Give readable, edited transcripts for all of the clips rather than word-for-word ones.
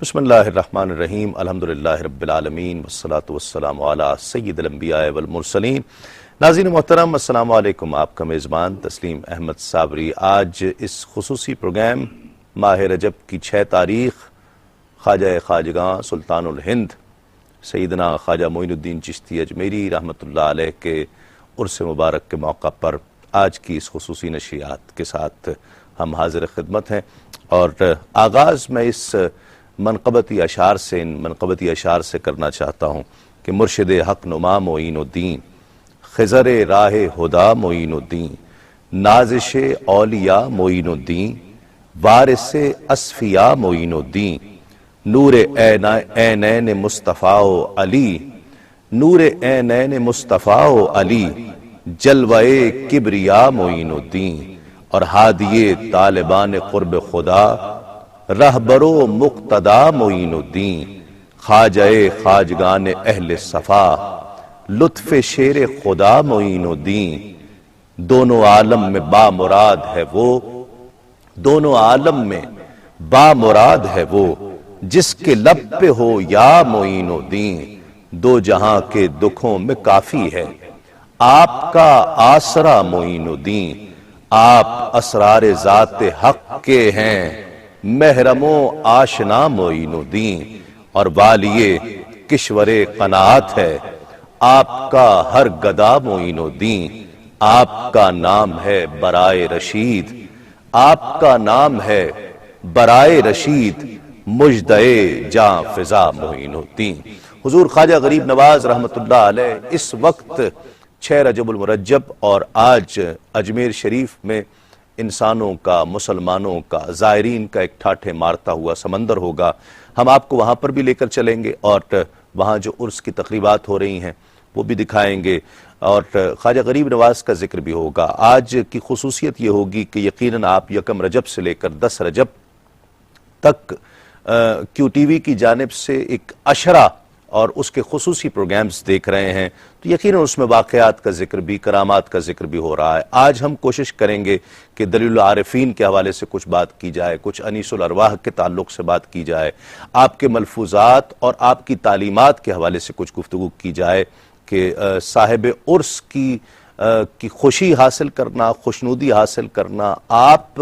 بسم اللہ الرحمن الرحیم الحمدللہ رب العالمین والصلاة والسلام علی سید الانبیاء والمرسلین۔ ناظرین محترم السلام علیکم، آپ کا میزبان تسلیم احمد صابری آج اس خصوصی پروگرام ماہ رجب کی 6 تاریخ خواجہ خواجگاں سلطان الہند سیدنا خواجہ معین الدین چشتی اجمیری رحمۃ اللہ علیہ کے عرس مبارک کے موقع پر آج کی اس خصوصی نشریات کے ساتھ ہم حاضر خدمت ہیں، اور آغاز میں اس منقبتی اشعار سے کرنا چاہتا ہوں کہ مرشد حق نما معین الدین، خضر راہ ہدا معین الدین، نازش اولیاء معین الدین، وارث اصفیاء معین الدین، نور عینین مصطفیٰ و علی، نور عینین مصطفیٰ و علی، جلوہ کبریاء معین الدین، اور ہادی طالبان قرب خدا، رہبر و مقتدا معین الدین، خواجہ خواجگان اہل صفا، لطف شیر خدا معین الدین، دونوں عالم میں بامراد ہے وہ، دونوں عالم میں بامراد ہے وہ، جس کے لب پہ ہو یا معین الدین، دو جہاں کے دکھوں میں کافی ہے آپ کا آسرا معین الدین، آپ اسرار ذات حق کے ہیں محرم و آشنا معین الدین، اور والی کشور قناعت ہے آپ کا ہر گدا معین الدین، آپ کا نام ہے برائے رشید، آپ کا نام ہے برائے رشید، مجدے جاں فضا معین الدین۔ حضور خواجہ غریب نواز رحمۃ اللہ علیہ اس وقت 6 رجب المرجب اور آج اجمیر شریف میں انسانوں کا، مسلمانوں کا، زائرین کا ایک ٹھاٹھے مارتا ہوا سمندر ہوگا۔ ہم آپ کو وہاں پر بھی لے کر چلیں گے اور وہاں جو عرس کی تقریبات ہو رہی ہیں وہ بھی دکھائیں گے، اور خواجہ غریب نواز کا ذکر بھی ہوگا۔ آج کی خصوصیت یہ ہوگی کہ یقیناً آپ 1 رجب سے لے کر 10 رجب تک کیو ٹی وی کی جانب سے ایک عشرہ اور اس کے خصوصی پروگرامز دیکھ رہے ہیں، تو یقیناً اس میں واقعات کا ذکر بھی، کرامات کا ذکر بھی ہو رہا ہے۔ آج ہم کوشش کریں گے کہ دلیل العارفین کے حوالے سے کچھ بات کی جائے، کچھ انیس الارواح کے تعلق سے بات کی جائے، آپ کے ملفوظات اور آپ کی تعلیمات کے حوالے سے کچھ گفتگو کی جائے کہ صاحب عرس کی خوشی حاصل کرنا، خوشنودی حاصل کرنا، آپ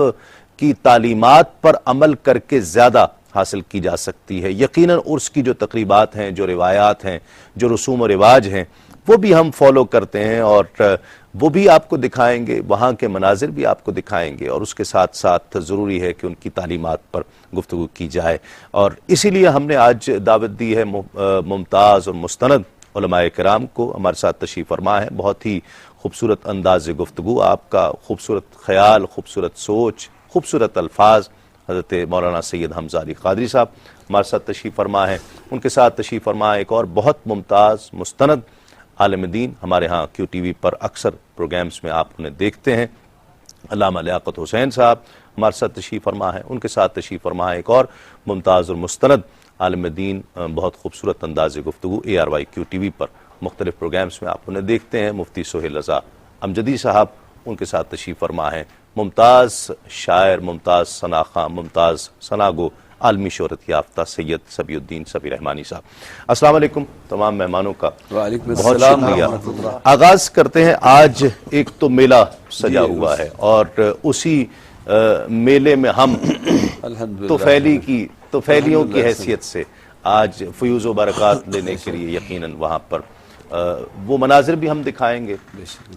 کی تعلیمات پر عمل کر کے زیادہ حاصل کی جا سکتی ہے۔ یقیناً عرس کی جو تقریبات ہیں، جو روایات ہیں، جو رسوم و رواج ہیں، وہ بھی ہم فالو کرتے ہیں اور وہ بھی آپ کو دکھائیں گے، وہاں کے مناظر بھی آپ کو دکھائیں گے، اور اس کے ساتھ ساتھ ضروری ہے کہ ان کی تعلیمات پر گفتگو کی جائے، اور اسی لیے ہم نے آج دعوت دی ہے ممتاز اور مستند علماء کرام کو ہمارے ساتھ تشریف فرما ہے۔ بہت ہی خوبصورت انداز گفتگو، آپ کا خوبصورت خیال، خوبصورت سوچ، خوبصورت الفاظ، حضرت مولانا سید حمزہ علی قادری صاحب ہمارے ساتھ تشریف فرما ہیں۔ ان کے ساتھ تشریف فرما ایک اور بہت ممتاز مستند عالم دین، ہمارے ہاں کیو ٹی وی پر اکثر پروگرامز میں آپ انہیں دیکھتے ہیں، علامہ لیاقت حسین صاحب ہمارے ساتھ تشریف فرما ہے۔ ان کے ساتھ تشریف فرما ایک اور ممتاز اور مستند عالم دین، بہت خوبصورت انداز گفتگو ARY کیو ٹی وی پر مختلف پروگرامز میں آپ انہیں دیکھتے ہیں، مفتی سہیل رضا امجدی صاحب ان کے ساتھ تشریف فرما ہیں، ممتاز شاعر، ممتاز ثناخواں، ممتاز ثناگو، عالمی شہرت یافتہ سید صبی الدین صبی رحمانی صاحب۔ السلام علیکم تمام مہمانوں کا، وعلیکم بہت السلام شکریہ۔ ورحمۃ اللہ۔ آغاز کرتے ہیں، آج ایک تو میلہ سجا ہوا ہے اور اسی میلے میں ہم توفیلیوں کی حیثیت سے آج فیوز و برکات لینے کے لیے یقیناً وہاں پر وہ مناظر بھی ہم دکھائیں گے۔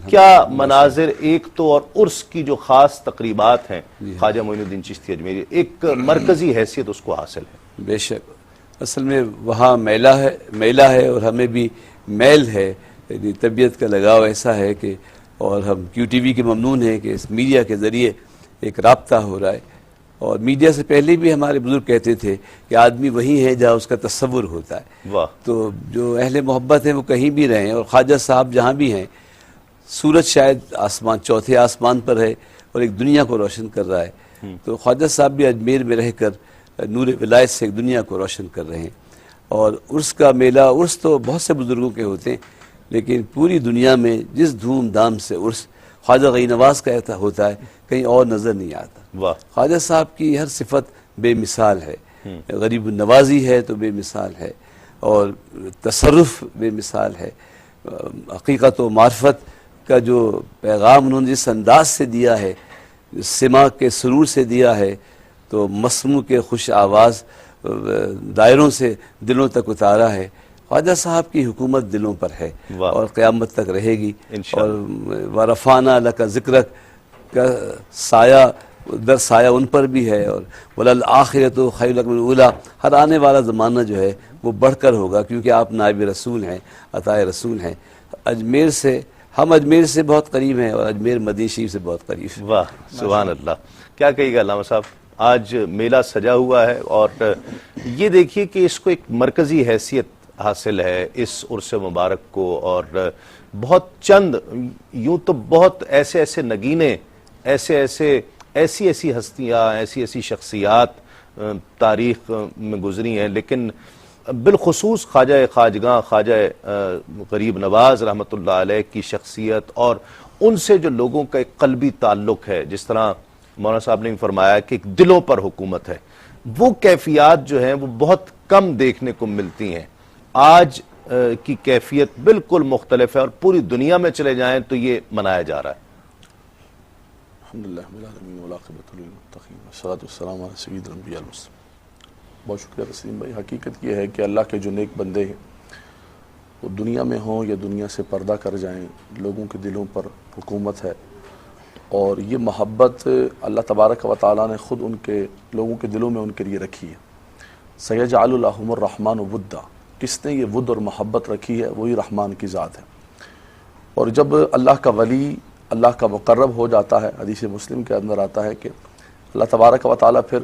کیا مناظر، ایک تو اور عرس کی جو خاص تقریبات ہیں خواجہ معین الدین چشتی اجمیری، ایک مرکزی حیثیت اس کو حاصل ہے۔ بے شک، اصل میں وہاں میلہ ہے اور ہمیں بھی میل ہے، یعنی طبیعت کا لگاؤ ایسا ہے کہ، اور ہم کیو ٹی وی کے ممنون ہیں کہ اس میڈیا کے ذریعے ایک رابطہ ہو رہا ہے، اور میڈیا سے پہلے بھی ہمارے بزرگ کہتے تھے کہ آدمی وہی ہے جہاں اس کا تصور ہوتا ہے۔ واہ۔ تو جو اہل محبت ہیں وہ کہیں بھی رہیں، اور خواجہ صاحب جہاں بھی ہیں، سورج شاید آسمان، 4تھے آسمان پر ہے اور ایک دنیا کو روشن کر رہا ہے، تو خواجہ صاحب بھی اجمیر میں رہ کر نور ولایت سے ایک دنیا کو روشن کر رہے ہیں۔ اور عرس کا میلہ، عرس تو بہت سے بزرگوں کے ہوتے ہیں، لیکن پوری دنیا میں جس دھوم دھام سے عرس خواجہ غریب نواز کا ہوتا ہے کہیں اور نظر نہیں آتا۔ واہ۔ خواجہ صاحب کی ہر صفت بے مثال ہے، غریب نوازی ہے تو بے مثال ہے، اور تصرف بے مثال ہے۔ حقیقت و معرفت کا جو پیغام انہوں نے جس انداز سے دیا ہے، سما کے سرور سے دیا ہے، تو مسموع کے خوش آواز دائروں سے دلوں تک اتارا ہے۔ خواجہ صاحب کی حکومت دلوں پر ہے اور قیامت تک رہے گی، اور وَرَفَعْنَا لَكَ ذِكْرَكَ کا سایہ در سایہ ان پر بھی ہے، اور وَلَلْآخِرَةُ خَيْرٌ لَكَ مِنَ الْأُولَىٰ، ہر آنے والا زمانہ جو ہے وہ بڑھ کر ہوگا، کیونکہ آپ نائب رسول ہیں، عطائے رسول ہیں۔ اجمیر سے ہم اجمیر سے بہت قریب ہیں، اور اجمیر مدینہ شریف سے بہت قریب ہے۔ واہ سبحان اللہ، کیا کہیے گا علامہ صاحب؟ آج میلہ سجا ہوا ہے، اور یہ دیکھیے کہ اس کو ایک مرکزی حیثیت حاصل ہے اس عرس مبارک کو، اور بہت چند یوں تو بہت ایسے نگینے، ایسی ہستیاں، ایسی شخصیات تاریخ میں گزری ہیں، لیکن بالخصوص خواجہ خواجگاں خواجہ غریب نواز رحمۃ اللہ علیہ کی شخصیت، اور ان سے جو لوگوں کا ایک قلبی تعلق ہے، جس طرح مولانا صاحب نے فرمایا کہ ایک دلوں پر حکومت ہے، وہ کیفیات جو ہیں وہ بہت کم دیکھنے کو ملتی ہیں۔ آج کی کیفیت بالکل مختلف ہے، اور پوری دنیا میں چلے جائیں تو یہ منایا جا رہا ہے۔ الحمدللہ رب العالمین والعاقبۃ للمتقین والصلاۃ والسلام علی سید الانبیاء والمرسلین۔ بہت شکریہ تسلیم بھائی۔ حقیقت یہ ہے کہ اللہ کے جو نیک بندے ہیں وہ دنیا میں ہوں یا دنیا سے پردہ کر جائیں، لوگوں کے دلوں پر حکومت ہے، اور یہ محبت اللہ تبارک و تعالیٰ نے خود ان کے لوگوں کے دلوں میں ان کے لیے رکھی ہے۔ سیجعل لہم الرحمن ودا، کس نے یہ ود اور محبت رکھی ہے؟ وہی رحمان کی ذات ہے۔ اور جب اللہ کا ولی اللہ کا مقرب ہو جاتا ہے، حدیث مسلم کے اندر آتا ہے کہ اللہ تبارک و تعالیٰ پھر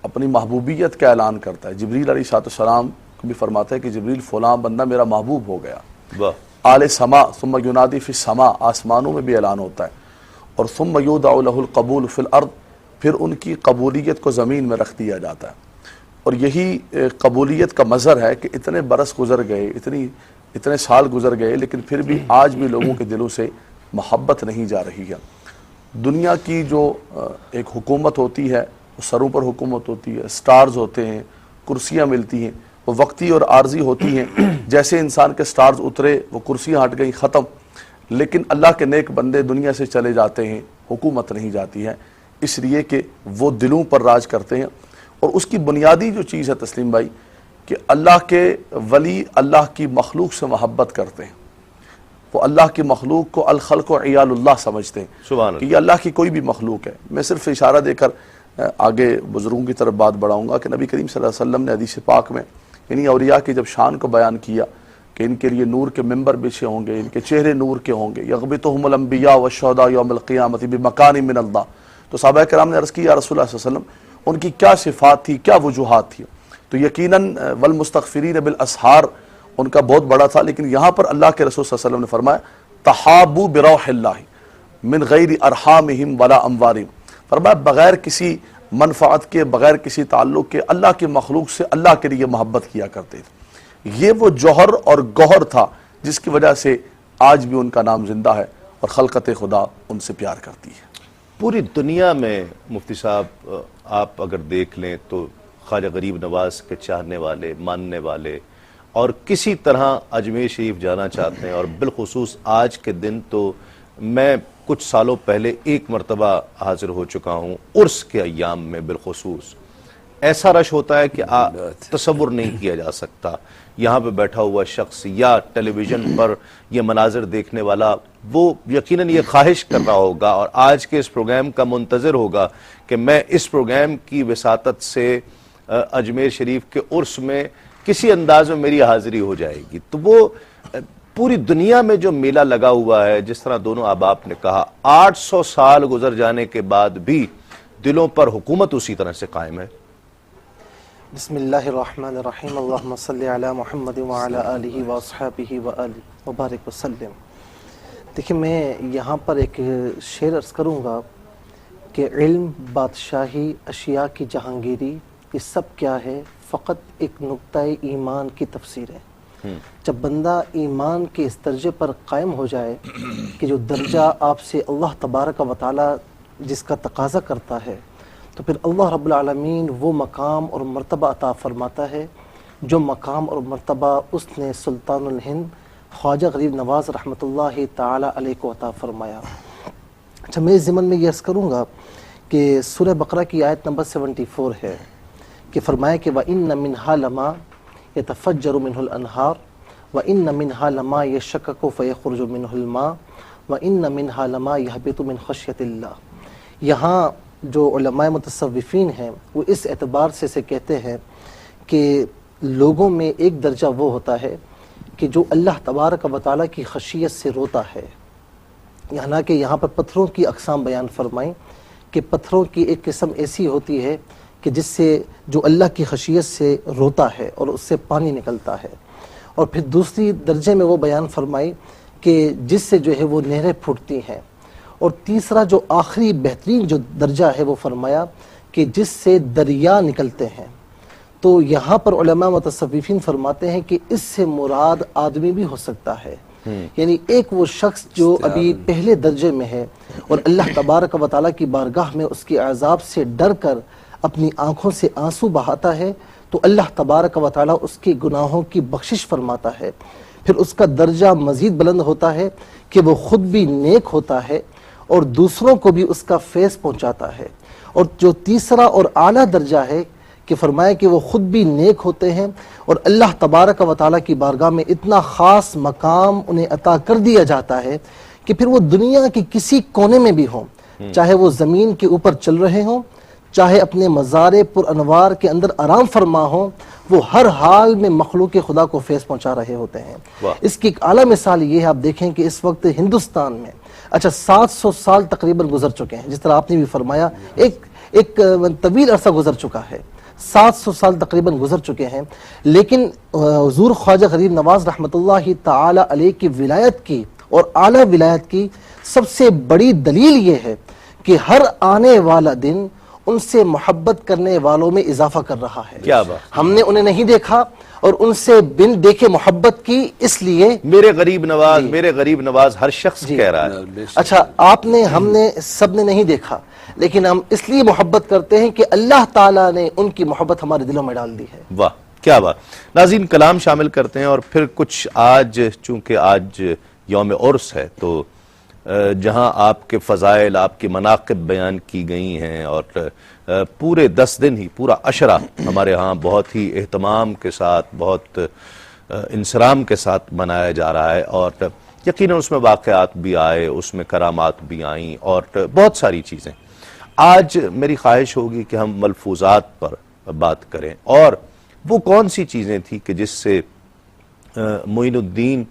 اپنی محبوبیت کا اعلان کرتا ہے۔ جبریل علیہ السلام کو بھی فرماتا ہے کہ جبریل فلاں بندہ میرا محبوب ہو گیا۔ آل سما ثم ینادی فی السما، آسمانوں میں بھی اعلان ہوتا ہے، اور ثم یودع لہ القبول فی الارض، پھر ان کی قبولیت کو زمین میں رکھ دیا جاتا ہے۔ اور یہی قبولیت کا مظہر ہے کہ اتنے برس گزر گئے، اتنے سال گزر گئے، لیکن پھر بھی آج بھی لوگوں کے دلوں سے محبت نہیں جا رہی ہے۔ دنیا کی جو ایک حکومت ہوتی ہے، وہ سروں پر حکومت ہوتی ہے، سٹارز ہوتے ہیں، کرسیاں ملتی ہیں، وہ وقتی اور عارضی ہوتی ہیں۔ جیسے انسان کے سٹارز اترے، وہ کرسیاں ہٹ گئیں، ختم۔ لیکن اللہ کے نیک بندے دنیا سے چلے جاتے ہیں، حکومت نہیں جاتی ہے، اس لیے کہ وہ دلوں پر راج کرتے ہیں۔ اور اس کی بنیادی جو چیز ہے تسلیم بھائی، کہ اللہ کے ولی اللہ کی مخلوق سے محبت کرتے ہیں، وہ اللہ کی مخلوق کو الخلق و عیال اللہ سمجھتے ہیں کہ یہ اللہ کی کوئی بھی مخلوق ہے۔ میں صرف اشارہ دے کر آگے بزرگوں کی طرف بات بڑھاؤں گا کہ نبی کریم صلی اللہ علیہ وسلم نے حدیث پاک میں انہی اولیاء کی جب شان کو بیان کیا کہ ان کے لیے نور کے ممبر بچھے ہوں گے، ان کے چہرے نور کے ہوں گے، یغبطہم الانبیاء والشہداء یوم القیامۃ بمکان من اللہ، تو صحابہ کرام نے عرض کی یا رسول اللہ صلی اللہ علیہ وسلم ان کی کیا صفات تھی، کیا وجوہات تھی؟ تو یقیناً والمستغفرین بالاسحار ان کا بہت بڑا تھا، لیکن یہاں پر اللہ کے رسول صلی اللہ علیہ وسلم نے فرمایا تحابوا بروح اللہ من غیر ارحامہم ولا اموالہم، فرمایا بغیر کسی منفعت کے، بغیر کسی تعلق کے اللہ کی مخلوق سے اللہ کے لیے محبت کیا کرتے تھے۔ یہ وہ جوہر اور گوہر تھا جس کی وجہ سے آج بھی ان کا نام زندہ ہے، اور خلقت خدا ان سے پیار کرتی ہے۔ پوری دنیا میں مفتی صاحب آپ اگر دیکھ لیں تو خواجہ غریب نواز کے چاہنے والے، ماننے والے، اور کسی طرح اجمیر شریف جانا چاہتے ہیں، اور بالخصوص آج کے دن تو میں کچھ سالوں پہلے ایک مرتبہ حاضر ہو چکا ہوں، عرس کے ایام میں بالخصوص ایسا رش ہوتا ہے کہ تصور نہیں کیا جا سکتا۔ یہاں پہ بیٹھا ہوا شخص یا ٹیلی ویژن پر یہ مناظر دیکھنے والا، وہ یقیناً یہ خواہش کر رہا ہوگا اور آج کے اس پروگرام کا منتظر ہوگا کہ میں اس پروگرام کی وساطت سے اجمیر شریف کے عرس میں کسی انداز میں میری حاضری ہو جائے گی۔ تو وہ پوری دنیا میں جو میلہ لگا ہوا ہے، جس طرح دونوں احباب نے کہا، 800 سال گزر جانے کے بعد بھی دلوں پر حکومت اسی طرح سے قائم ہے۔ بسم اللہ الرحمن الرحیم، اللہم صلی علی محمد وعلی آلہ واصحابہ وبارک وسلم۔ دیکھیں میں یہاں پر ایک شعر عرض کروں گا کہ علم، بادشاہی، اشیاء کی جہانگیری، یہ سب کیا ہے؟ فقط ایک نقطہ ایمان کی تفسیر ہے۔ جب بندہ ایمان کے اس درجے پر قائم ہو جائے کہ جو درجہ آپ سے اللہ تبارک و تعالی جس کا تقاضا کرتا ہے، تو پھر اللہ رب العالمین وہ مقام اور مرتبہ عطا فرماتا ہے جو مقام اور مرتبہ اس نے سلطان الہند خواجہ غریب نواز رحمۃ اللہ تعالی علیہ کو عطا فرمایا۔ اچھا، میں اس ضمن میں یہ عرض کروں گا کہ سورہ بقرہ کی آیت نمبر 74 ہے کہ فرمایا کہ وَإِنَّ مِنْهَا لَمَا يَتَفَجَّرُ مِنْهُ الْأَنْهَارُ وَإِنَّ مِنْهَا لَمَا يَشَّقَّقُ فَيَخْرُجُ مِنْهُ الْمَاءُ وَإِنَّ مِنْهَا لَمَا يَهْبِطُ مِنْ خَشْيَةِ اللَّهِ۔ یہاں جو علماء متصوفین ہیں وہ اس اعتبار سے کہتے ہیں کہ لوگوں میں ایک درجہ وہ ہوتا ہے کہ جو اللہ تبارک و تعالیٰ کی خشیت سے روتا ہے، حالانکہ یہاں پر پتھروں کی اقسام بیان فرمائیں کہ پتھروں کی ایک قسم ایسی ہوتی ہے کہ جس سے جو اللہ کی خشیت سے روتا ہے اور اس سے پانی نکلتا ہے، اور پھر دوسری درجے میں وہ بیان فرمائی کہ جس سے جو ہے وہ نہریں پھوٹتی ہیں، اور تیسرا جو آخری بہترین جو درجہ ہے وہ فرمایا کہ جس سے دریا نکلتے ہیں۔ تو یہاں پر علماء متصوفین فرماتے ہیں کہ اس سے مراد آدمی بھی ہو سکتا ہے، یعنی ایک وہ شخص جو ابھی پہلے درجے میں ہے اور اللہ تبارک و تعالیٰ کی بارگاہ میں اس کے عذاب سے ڈر کر اپنی آنکھوں سے آنسو بہاتا ہے تو اللہ تبارک و تعالیٰ اس کے گناہوں کی بخشش فرماتا ہے، پھر اس کا درجہ مزید بلند ہوتا ہے کہ وہ خود بھی نیک ہوتا ہے اور دوسروں کو بھی اس کا فیض پہنچاتا ہے، اور جو تیسرا اور اعلیٰ درجہ ہے کہ فرمایا کہ وہ خود بھی نیک ہوتے ہیں اور اللہ تبارک و تعالیٰ کی بارگاہ میں اتنا خاص مقام انہیں عطا کر دیا جاتا ہے کہ پھر وہ دنیا کے کسی کونے میں بھی ہوں، چاہے وہ زمین کے اوپر چل رہے ہوں، چاہے اپنے مزار پر انوار کے اندر آرام فرما ہوں، وہ ہر حال میں مخلوق خدا کو فیض پہنچا رہے ہوتے ہیں۔ اس کی ایک اعلیٰ مثال یہ ہے، آپ دیکھیں کہ اس وقت ہندوستان میں 700 سال تقریباً گزر چکے ہیں، جس طرح آپ نے بھی فرمایا ایک طویل عرصہ گزر چکا ہے، 700 سال تقریباً گزر چکے ہیں، لیکن حضور خواجہ غریب نواز رحمۃ اللہ تعالی علیہ کی ولایت کی اور اعلیٰ ولایت کی سب سے بڑی دلیل یہ ہے کہ ہر آنے والا دن ان سے محبت کرنے والوں میں اضافہ کر رہا ہے۔ کیا بات! ہم نے انہیں نہیں دیکھا اور ان سے بن دیکھے محبت کی، اس لیے میرے غریب نواز میرے غریب نواز ہر شخص کہہ رہا ہے۔ اچھا، آپ نے، ہم نے، سب نے نہیں دیکھا، لیکن ہم اس لیے محبت کرتے ہیں کہ اللہ تعالیٰ نے ان کی محبت ہمارے دلوں میں ڈال دی ہے۔ واہ، کیا بات! ناظرین، کلام شامل کرتے ہیں اور پھر کچھ آج، چونکہ آج یوم عرس ہے، تو جہاں آپ کے فضائل، آپ کے مناقب بیان کی گئی ہیں اور پورے 10 دن ہی، پورا عشرہ ہمارے ہاں بہت ہی اہتمام کے ساتھ، بہت انصرام کے ساتھ منایا جا رہا ہے، اور یقیناً اس میں واقعات بھی آئے، اس میں کرامات بھی آئیں اور بہت ساری چیزیں۔ آج میری خواہش ہوگی کہ ہم ملفوظات پر بات کریں، اور وہ کون سی چیزیں تھیں کہ جس سے معین الدین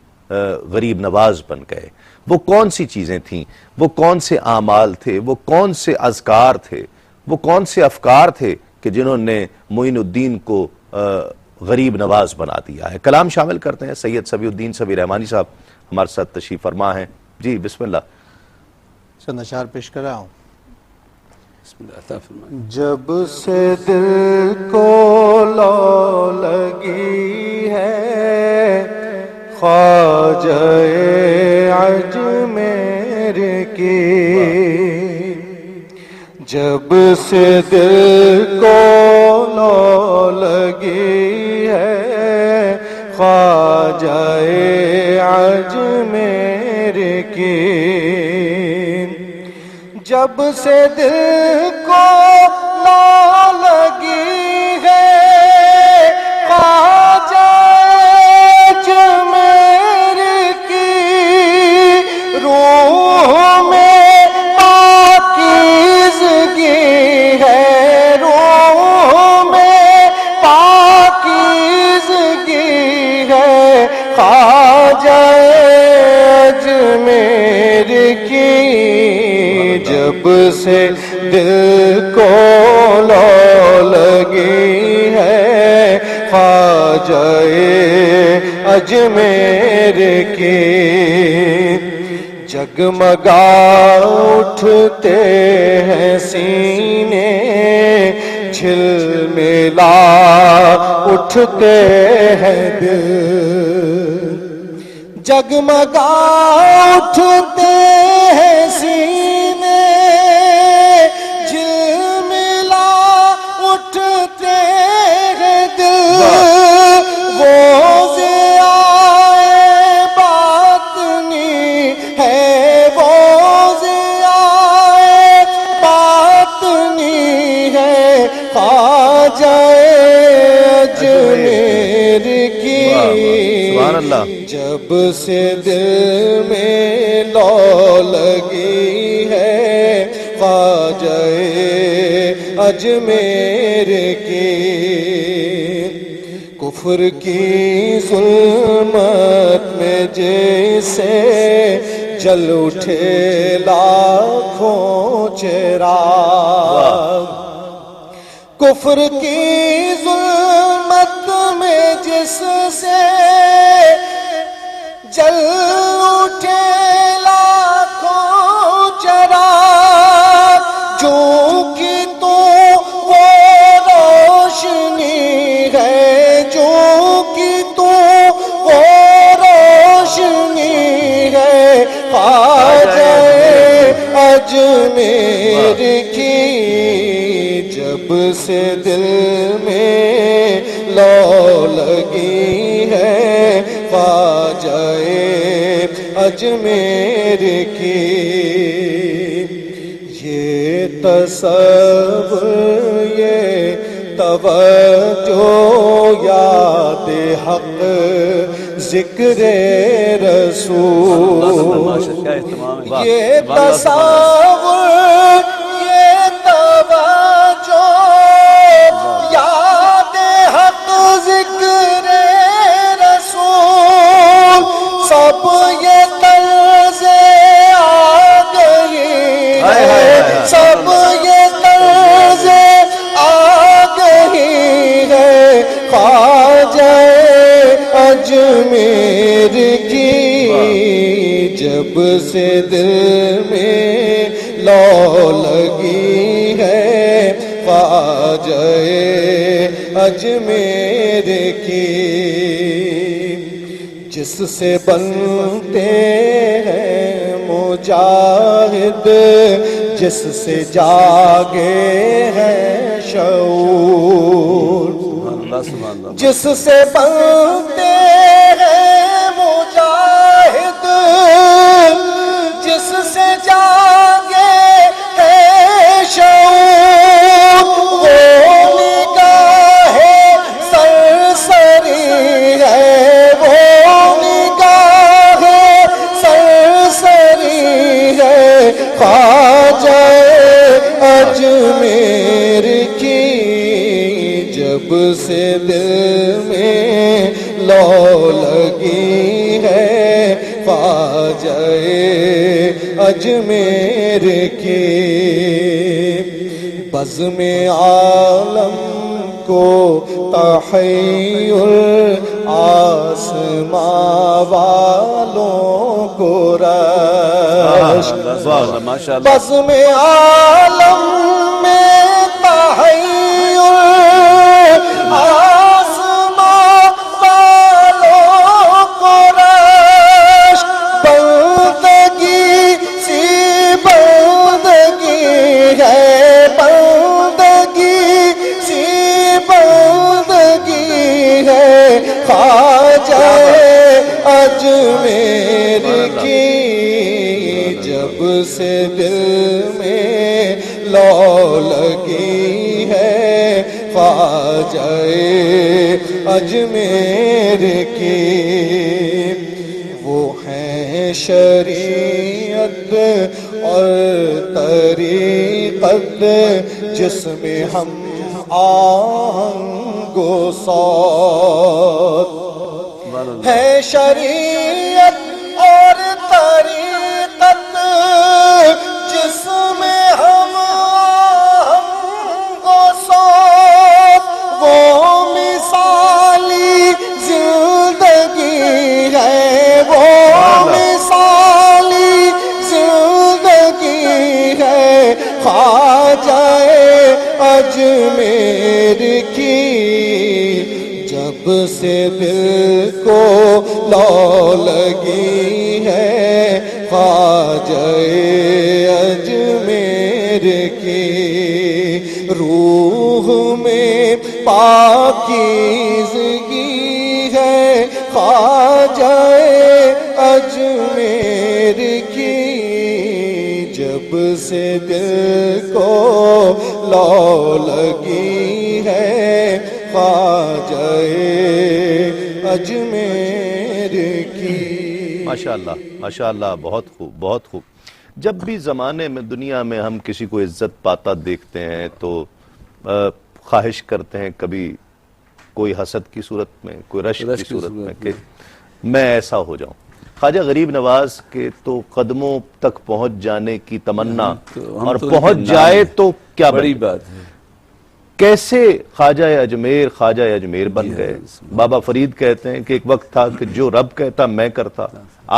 غریب نواز بن گئے، وہ کون سی چیزیں تھیں، وہ کون سے اعمال تھے، وہ کون سے اذکار تھے، وہ کون سے افکار تھے کہ جنہوں نے معین الدین کو غریب نواز بنا دیا ہے۔ کلام شامل کرتے ہیں، سید صفی الدین صفی رحمانی صاحب ہمارے ساتھ تشریف فرما ہیں۔ جی بسم اللہ، چند اشعار پیش کر رہا ہوں۔ بسم اللہ عطا فرمائیں۔ جب سے دل کو لو لگی ہے خواجہ اجمیر کی، جب سے دل کو لو لگی ہے خواجہ اجمیر کی، جب سے دل کو لو لگی ہے خواجہ اجمیر کی، روح میں پاکیزگی ہے، روح میں پاکیزگی ہے خواجہ اجمیر کی، جب سے دل کو لو لگی ہے خواجہ اجمیر کی، جگمگا اٹھتے ہیں سینے، جھلملا اٹھتے ہیں دل، جگمگا اٹھتے ہیں سینے، جھلملا اٹھتے ہیں دل وہ ضیائے باطنی ہے، وہ ضیائے باطنی ہے، خواجہ اجمیر کی سبحان اللہ۔ جب سے دل میں لو لگی ہے خواجہ اجمیر کی، کفر کی ظلمت میں جیسے جل اٹھے لاکھوں چراغ، کفر کی ظلمت میں جس سے جل اٹھے لاکھوں چراغ، جو کہ تو وہ روشنی ہے، جو کہ تو وہ روشنی ہے، خواجہ اجمیر کی، جب سے دل میں لو لگی ہے خواجہ اجمیر کی، یہ تصور یہ توجہ یاد حق ذکر رسول، یہ تصور یہ توجہ یاد حق ذکر رسول، سب یہ طرز آ گئی ہے، سب یہ طرز آ گئی ہے، خواجہ اجمیر کی، جب سے دل میں لو لگی ہے خواجہ اجمیر کی، جس سے بنتے ہیں مجاہد، جس سے جاگے ہیں شعور، جس سے بنتے ہیں مجاہد، جس سے جاگے ہیں شعور، وہ نگاہ سرسری ہے، وہ نگاہ سرسری ہے، خواجہ اجمیر کی، جب سے دل میں لو لگی ہے خواجہ اجمیر کی، بزم عالم کو تحیر آسماں والوں کو رشک، بزم عالم میں تحیر آسماں والوں کو رشک، بندگی سی بندگی ہے، بندگی سی بندگی ہے، خواجہ اجمیر کی، جب سے دل میں لو لگی ہے خواجہ اجمیر کی، وہ ہیں شریعت اور طریقت جس میں ہم آہنگ و صوت، ہے شریعت اور طریقت جس میں ہم آہنگ و صوت، وہ مثالی زندگی ہے، وہ مثالی زندگی ہے، خواجہ اجمیر کی، جب سے دل کو لو لگی ہے خواجہ اجمیر کی، روح میں پاکیزگی ہے خواجہ اجمیر کی، جب سے دل کو لو لگی ہے خواجہ اجمیر کی۔ ماشاءاللہ ماشاءاللہ، بہت خوب بہت خوب۔ جب بھی زمانے میں دنیا میں ہم کسی کو عزت پاتا دیکھتے ہیں تو خواہش کرتے ہیں کبھی کوئی حسد کی صورت میں، کوئی رشک کی صورت میں کہ میں ایسا ہو جاؤں۔ خواجہ غریب نواز کے تو قدموں تک پہنچ جانے کی تمنا، اور پہنچ جائے تو کیا بڑی بن بات ہے۔ کیسے خواجہ اجمیر بن گئے؟ بابا فرید کہتے ہیں کہ ایک وقت تھا کہ جو رب کہتا میں کرتا،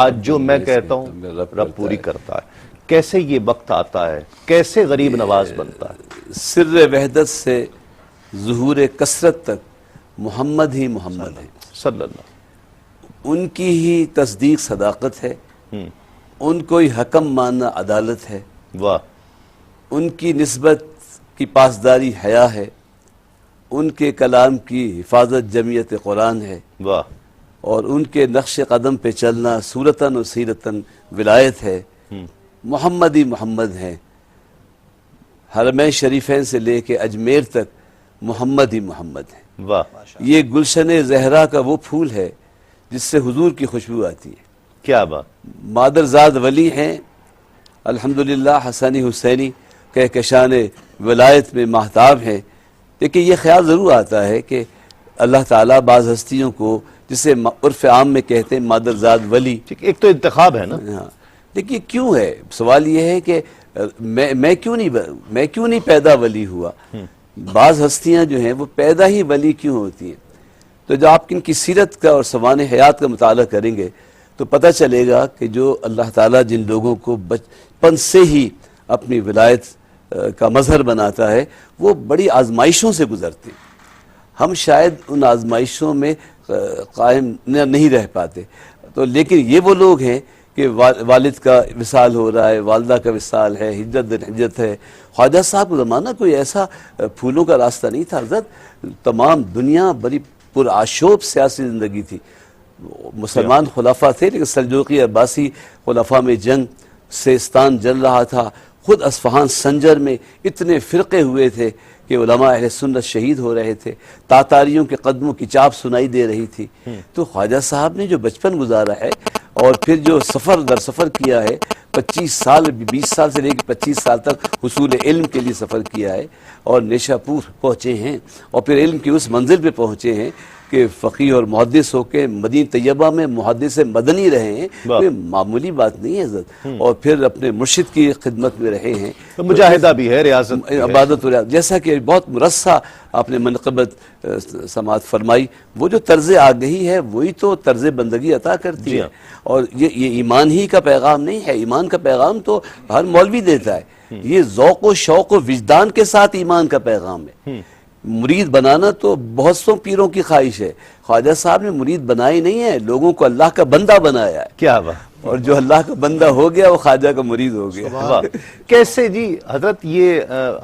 آج جو میں کہتا ہوں رب پوری کرتا ہے۔ کیسے یہ وقت آتا ہے؟ کیسے غریب نواز بنتا ہے؟ سر وحدت سے ظہور کثرت تک محمد ہی محمد ہے، صلی اللہ ان کی ہی تصدیق صداقت ہے، ان کو ہی حکم ماننا عدالت ہے، واہ، ان کی نسبت کی پاسداری حیا ہے، ان کے کلام کی حفاظت جمعیت قرآن ہے، واہ، اور ان کے نقش قدم پہ چلنا صورتاً و سیرتاً ولایت ہے۔ محمد ہی محمد ہیں، حرمین شریفین سے لے کے اجمیر تک محمد ہی محمد ہیں۔ واہ، یہ گلشن زہرا کا وہ پھول ہے جس سے حضور کی خوشبو آتی ہے۔ کیا بات! مادرزاد ولی ہیں، الحمدللہ حسنی حسینی کہکشان ولایت میں ماہتاب ہیں، لیکن یہ خیال ضرور آتا ہے کہ اللہ تعالیٰ بعض ہستیوں کو، جسے عرف عام میں کہتے ہیں مادرزاد ولی، ایک تو انتخاب ہے نا، ہاں، دیکھیے کیوں ہے؟ سوال یہ ہے کہ میں کیوں نہیں پیدا ولی ہوا؟ بعض ہستیاں جو ہیں وہ پیدا ہی ولی کیوں ہوتی ہیں؟ تو جب آپ ان کی سیرت کا اور سوانح حیات کا مطالعہ کریں گے تو پتہ چلے گا کہ جو اللہ تعالیٰ جن لوگوں کو بچپن سے ہی اپنی ولایت کا مظہر بناتا ہے وہ بڑی آزمائشوں سے گزرتے ہیں۔ ہم شاید ان آزمائشوں میں قائم نہیں رہ پاتے، تو لیکن یہ وہ لوگ ہیں کہ والد کا وصال ہو رہا ہے، والدہ کا وصال ہے، ہجرت ہے۔ خواجہ صاحب کا زمانہ کوئی ایسا پھولوں کا راستہ نہیں تھا حضرت، تمام دنیا بڑی پرآشوب سیاسی زندگی تھی۔ مسلمان خلافہ تھے لیکن سلجوقی عباسی خلافہ میں جنگ، سیستان جل رہا تھا، خود اصفہان سنجر میں اتنے فرقے ہوئے تھے کہ علماء اہل سنت شہید ہو رہے تھے، تاتاریوں کے قدموں کی چاپ سنائی دے رہی تھی۔ تو خواجہ صاحب نے جو بچپن گزارا ہے اور پھر جو سفر در سفر کیا ہے، 20 سال سے لے کے 25 سال تک حصول علم کے لیے سفر کیا ہے، اور نیشا پور پہنچے ہیں، اور پھر علم کی اس منزل پہ پہنچے ہیں کہ فقیہ اور محدث ہو کے مدینہ طیبہ میں محدث مدنی رہے ہیں، کوئی معمولی بات نہیں ہے حضرت، اور پھر اپنے مرشد کی خدمت میں رہے ہیں، مجاہدہ بھی ہے، ریاضت بھی ہے، عبادت و ریاضت، جیسا کہ بہت مرصع آپ نے منقبت سماعت فرمائی، وہ جو طرز آگہی ہے وہی تو طرز بندگی عطا کرتی ہے، اور یہ ایمان ہی کا پیغام نہیں ہے، ایمان کا پیغام تو ہر مولوی دیتا ہے، یہ ذوق و شوق و وجدان کے ساتھ ایمان کا پیغام ہے۔ مرید بنانا تو بہت سو پیروں کی خواہش ہے، خواجہ صاحب نے مرید بنائی نہیں ہے، لوگوں کو اللہ کا بندہ بنایا ہے، کیا بات! اور جو اللہ کا بندہ ہو گیا وہ خواجہ کا مرید ہو گیا۔ واہ، کیسے جی حضرت یہ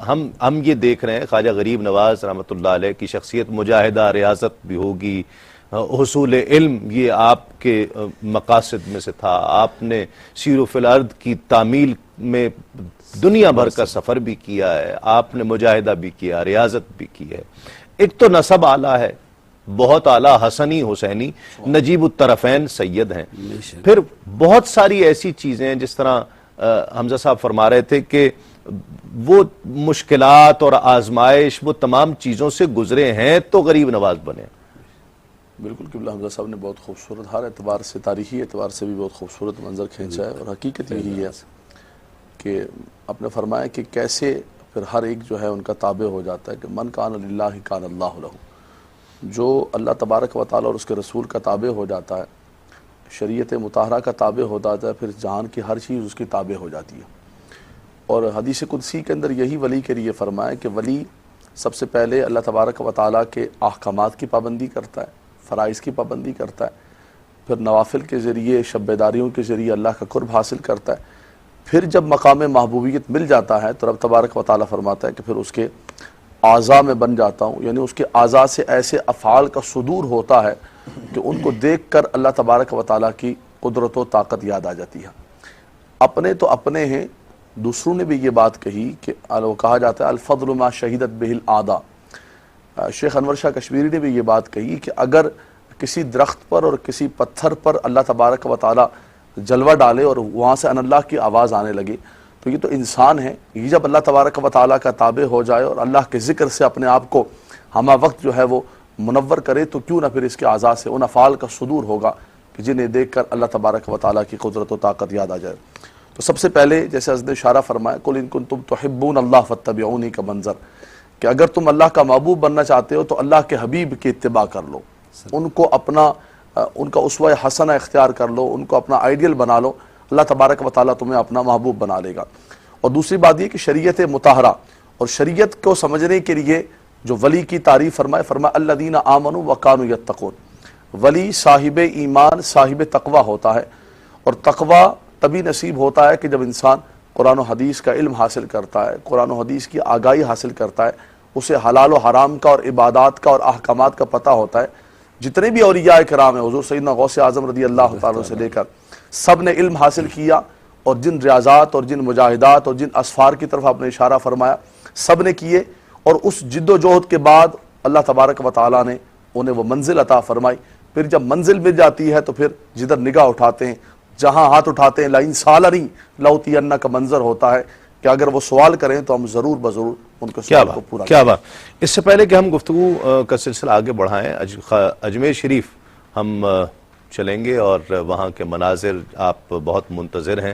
ہم یہ دیکھ رہے ہیں خواجہ غریب نواز رحمۃ اللہ علیہ کی شخصیت مجاہدہ، ریاضت بھی ہوگی، حصول علم یہ آپ کے مقاصد میں سے تھا، آپ نے سیر و فی الارض کی تعمیل میں دنیا بھر کا سفر بھی کیا ہے، آپ نے مجاہدہ بھی کیا، ریاضت بھی کی ہے، ایک تو نسب اعلیٰ ہے، بہت اعلیٰ، حسنی حسینی نجیب الطرفین سید ہیں، پھر بہت ساری ایسی چیزیں ہیں جس طرح حمزہ صاحب فرما رہے تھے کہ وہ مشکلات اور آزمائش وہ تمام چیزوں سے گزرے ہیں تو غریب نواز بنے۔ بالکل قبلہ حمزہ صاحب نے بہت خوبصورت، ہر اعتبار سے، تاریخی اعتبار سے بھی بہت خوبصورت منظر کھینچا ہے، اور حقیقت یہی ہے کہ آپ نے فرمایا کہ کیسے پھر ہر ایک جو ہے ان کا تابع ہو جاتا ہے، کہ من کان للہ کان اللہ لہ، جو اللہ تبارک و تعالیٰ اور اس کے رسول کا تابع ہو جاتا ہے، شریعت مطہرہ کا تابع ہو جاتا ہے، پھر جہان کی ہر چیز اس کی تابع ہو جاتی ہے۔ اور حدیث قدسی کے اندر یہی ولی کے لیے فرمایا کہ ولی سب سے پہلے اللہ تبارک و تعالیٰ کے احکامات کی پابندی کرتا ہے، فرائض کی پابندی کرتا ہے، پھر نوافل کے ذریعے، شب بیداریوں کے ذریعے اللہ کا قرب حاصل کرتا ہے، پھر جب مقام محبوبیت مل جاتا ہے تو رب تبارک و تعالیٰ فرماتا ہے کہ پھر اس کے اعضاء میں بن جاتا ہوں، یعنی اس کے اعضاء سے ایسے افعال کا صدور ہوتا ہے کہ ان کو دیکھ کر اللہ تبارک و تعالیٰ کی قدرت و طاقت یاد آ جاتی ہے۔ اپنے تو اپنے ہیں، دوسروں نے بھی یہ بات کہی کہ وہ کہا جاتا ہے الفضل ما شہیدت بہ الاعداء۔ شیخ انور شاہ کشمیری نے بھی یہ بات کہی کہ اگر کسی درخت پر اور کسی پتھر پر اللہ تبارک و تعالیٰ جلوہ ڈالے اور وہاں سے ان اللہ کی آواز آنے لگے تو یہ تو انسان ہے، یہ جب اللہ تبارک و تعالیٰ کا تابع ہو جائے اور اللہ کے ذکر سے اپنے آپ کو ہمہ وقت جو ہے وہ منور کرے تو کیوں نہ پھر اس کے اعضاء سے ان افعال کا صدور ہوگا کہ جنہیں دیکھ کر اللہ تبارک و تعالیٰ کی قدرت و طاقت یاد آ جائے۔ تو سب سے پہلے جیسے حضرت نے اشارہ فرمایا قل ان کنتم تحبون اللہ فاتبعونی کا منظر، کہ اگر تم اللہ کا محبوب بننا چاہتے ہو تو اللہ کے حبیب کی اتباع کر لو، ان کو اپنا ان کا اسوہ حسنہ اختیار کر لو، ان کو اپنا آئیڈیل بنا لو، اللہ تبارک و تعالیٰ تمہیں اپنا محبوب بنا لے گا۔ اور دوسری بات یہ کہ شریعت مطہرہ اور شریعت کو سمجھنے کے لیے جو ولی کی تعریف فرمایا الذین آمنوا وکانوا یتقون، ولی صاحب ایمان صاحب تقوی ہوتا ہے، اور تقوی تبھی نصیب ہوتا ہے کہ جب انسان قرآن و حدیث کا علم حاصل کرتا ہے، قرآن و حدیث کی آگاہی حاصل کرتا ہے، اسے حلال و حرام کا اور عبادات کا اور احکامات کا پتہ ہوتا ہے۔ جتنے بھی اولیاء کرام ہیں حضور سیدنا غوث اعظم رضی اللہ تعالیٰ سے لے کر سب نے علم حاصل کیا، اور جن ریاضات اور جن مجاہدات اور جن اسفار کی طرف آپ نے اشارہ فرمایا سب نے کیے، اور اس جد و جہد کے بعد اللہ تبارک و تعالیٰ نے انہیں وہ منزل عطا فرمائی۔ پھر جب منزل مل جاتی ہے تو پھر جدھر نگاہ اٹھاتے ہیں، جہاں ہاتھ اٹھاتے ہیں لئن سالنی لأوتینک کا منظر ہوتا ہے کہ اگر وہ سوال کریں تو ہم ضرور بضرور ان کو سوال کو پورا کریں۔ کیا بات۔ اس سے پہلے کہ ہم گفتگو کا سلسلہ آگے بڑھائیں، اجمیر شریف ہم چلیں گے اور وہاں کے مناظر آپ بہت منتظر ہیں،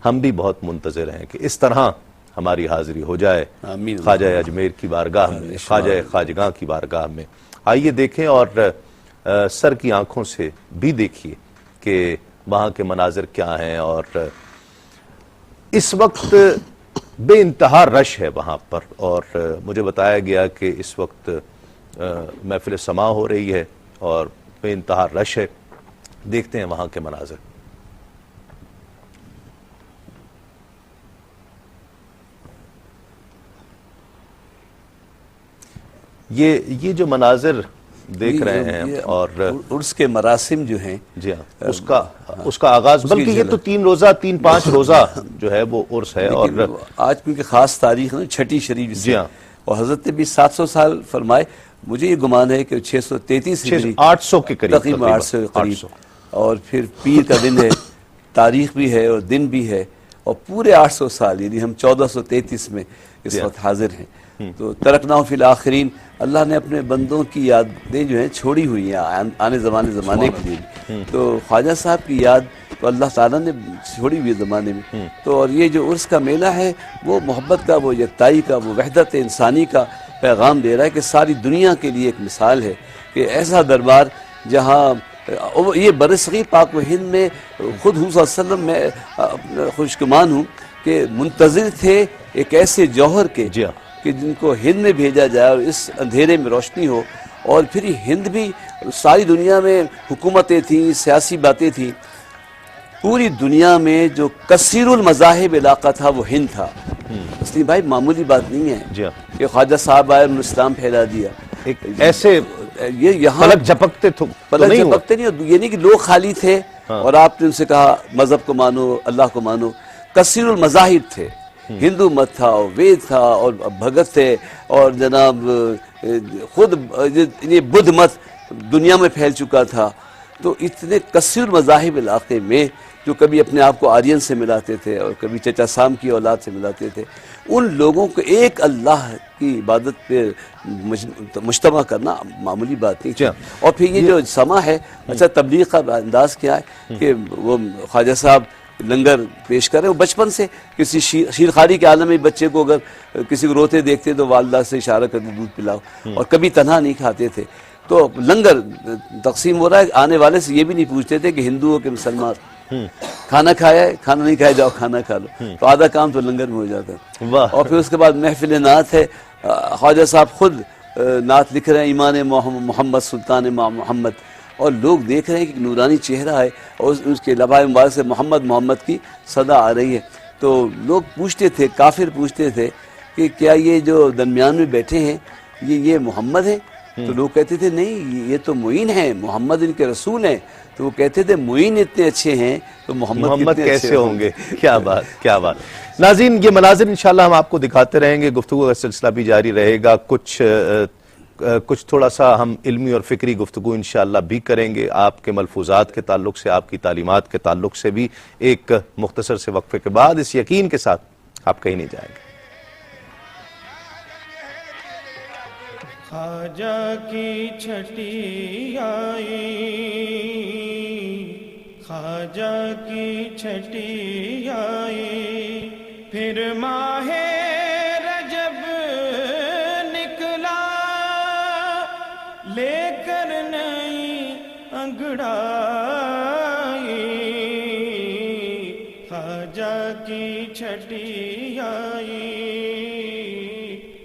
ہم بھی بہت منتظر ہیں کہ اس طرح ہماری حاضری ہو جائے خواجہ اجمیر کی بارگاہ میں، خواجہ خواجگاں کی بارگاہ میں۔ آئیے دیکھیں اور سر کی آنکھوں سے بھی دیکھیے کہ وہاں کے مناظر کیا ہیں، اور اس وقت بے انتہا رش ہے وہاں پر، اور مجھے بتایا گیا کہ اس وقت محفل سماع ہو رہی ہے اور بے انتہا رش ہے۔ دیکھتے ہیں وہاں کے مناظر۔ یہ جو مناظر دیکھ رہے ہیں اور عرس کے مراسم جو ہیں، جی ہاں اس کا آغاز، بلکہ یہ تو 3-5 روزہ جو ہے وہ عرس ہے، اور آج کیونکہ خاص تاریخ ہے 6 شریف سے، اور حضرت نے بھی 700 سال فرمائے، مجھے یہ گمان ہے کہ 633 800 کے قریب، تقریباً 800 کے قریب، اور پھر پیر کا دن ہے، تاریخ بھی ہے اور دن بھی ہے، اور پورے 800 سال یعنی ہم 1433 میں اس وقت حاضر ہیں۔ تو ترکناہ فی الآخرین، اللہ نے اپنے بندوں کی یادیں جو ہیں چھوڑی ہوئی ہیں آنے زمانے کے لیے، تو خواجہ صاحب کی یاد تو اللہ تعالیٰ نے چھوڑی ہوئی زمانے میں۔ تو اور یہ جو عرس کا میلہ ہے وہ محبت کا، وہ یکتائی کا، وہ وحدت انسانی کا پیغام دے رہا ہے کہ ساری دنیا کے لیے ایک مثال ہے کہ ایسا دربار جہاں یہ برصغیر پاک و ہند میں خود حضور صلی اللہ علیہ وسلم میں خوشگمان ہوں کہ منتظر تھے ایک ایسے جوہر کے کہ جن کو ہند میں بھیجا جائے اور اس اندھیرے میں روشنی ہو، اور پھر یہ ہند بھی ساری دنیا میں حکومتیں تھیں، سیاسی باتیں تھیں، پوری دنیا میں جو کثیر المذاہب علاقہ تھا وہ ہند تھا۔ اس لیے بھائی معمولی بات نہیں ہے کہ خواجہ صاحب آئے انہوں نے اسلام پھیلا دیا، ایسے یہ یہاں پلک جھپکتے نہیں، یہ نہیں کہ لوگ خالی تھے اور آپ نے ان سے کہا مذہب کو مانو، اللہ کو مانو۔ کثیر المذاہب تھے، ہندو مت تھا، وید تھا، اور بھگت تھے، اور جناب خود یہ بدھ مت دنیا میں پھیل چکا تھا۔ تو اتنے کثیر مذاہب علاقے میں جو کبھی اپنے آپ کو آرین سے ملاتے تھے اور کبھی چچا سام کی اولاد سے ملاتے تھے، ان لوگوں کو ایک اللہ کی عبادت پہ مجتمع کرنا معمولی بات نہیں تھی۔ اور پھر یہ جو سما ہے، اچھا تبلیغ کا انداز کیا ہے کہ وہ خواجہ صاحب لنگر پیش کر رہے ہیں، وہ بچپن سے کسی شیرخواری کے عالم میں بچے کو اگر کسی کو روتے دیکھتے تو والدہ سے اشارہ کرتے دودھ پلاؤ، اور کبھی تنہا نہیں کھاتے تھے۔ تو لنگر تقسیم ہو رہا ہے، آنے والے سے یہ بھی نہیں پوچھتے تھے کہ ہندو ہو کہ مسلمان، کھانا کھایا ہے، کھانا نہیں کھایا جاؤ کھانا کھا لو، تو آدھا کام تو لنگر میں ہو جاتا ہے۔ اور پھر اس کے بعد محفل نعت ہے، خواجہ صاحب خود نعت لکھ رہے ہیں، ایمان محمد سلطان محمد، اور لوگ دیکھ رہے ہیں کہ نورانی چہرہ ہے اور اس کے لبائے مبارک سے محمد محمد کی صدا آ رہی ہے۔ تو لوگ پوچھتے تھے، کافر پوچھتے تھے کہ کیا یہ جو درمیان میں بیٹھے ہیں یہ محمد ہیں؟ تو لوگ کہتے تھے نہیں یہ تو معین ہیں، محمد ان کے رسول ہیں. تو وہ کہتے تھے معین اتنے اچھے ہیں تو محمد کیسے ہوں گے؟ کیا بات کیا بات. ناظرین یہ مناظر انشاءاللہ ہم آپ کو دکھاتے رہیں گے، گفتگو کا سلسلہ بھی جاری رہے گا. کچھ تھوڑا سا ہم علمی اور فکری گفتگو انشاءاللہ بھی کریں گے، آپ کے ملفوظات کے تعلق سے، آپ کی تعلیمات کے تعلق سے بھی، ایک مختصر سے وقفے کے بعد، اس یقین کے ساتھ آپ کہیں نہیں جائیں گے. خواجہ کی چھٹی آئی، خواجہ کی چھٹی آئی، پھر ماہ رجب نکلا لے کر نئی انگڑائی، خواجہ کی چھٹی آئی،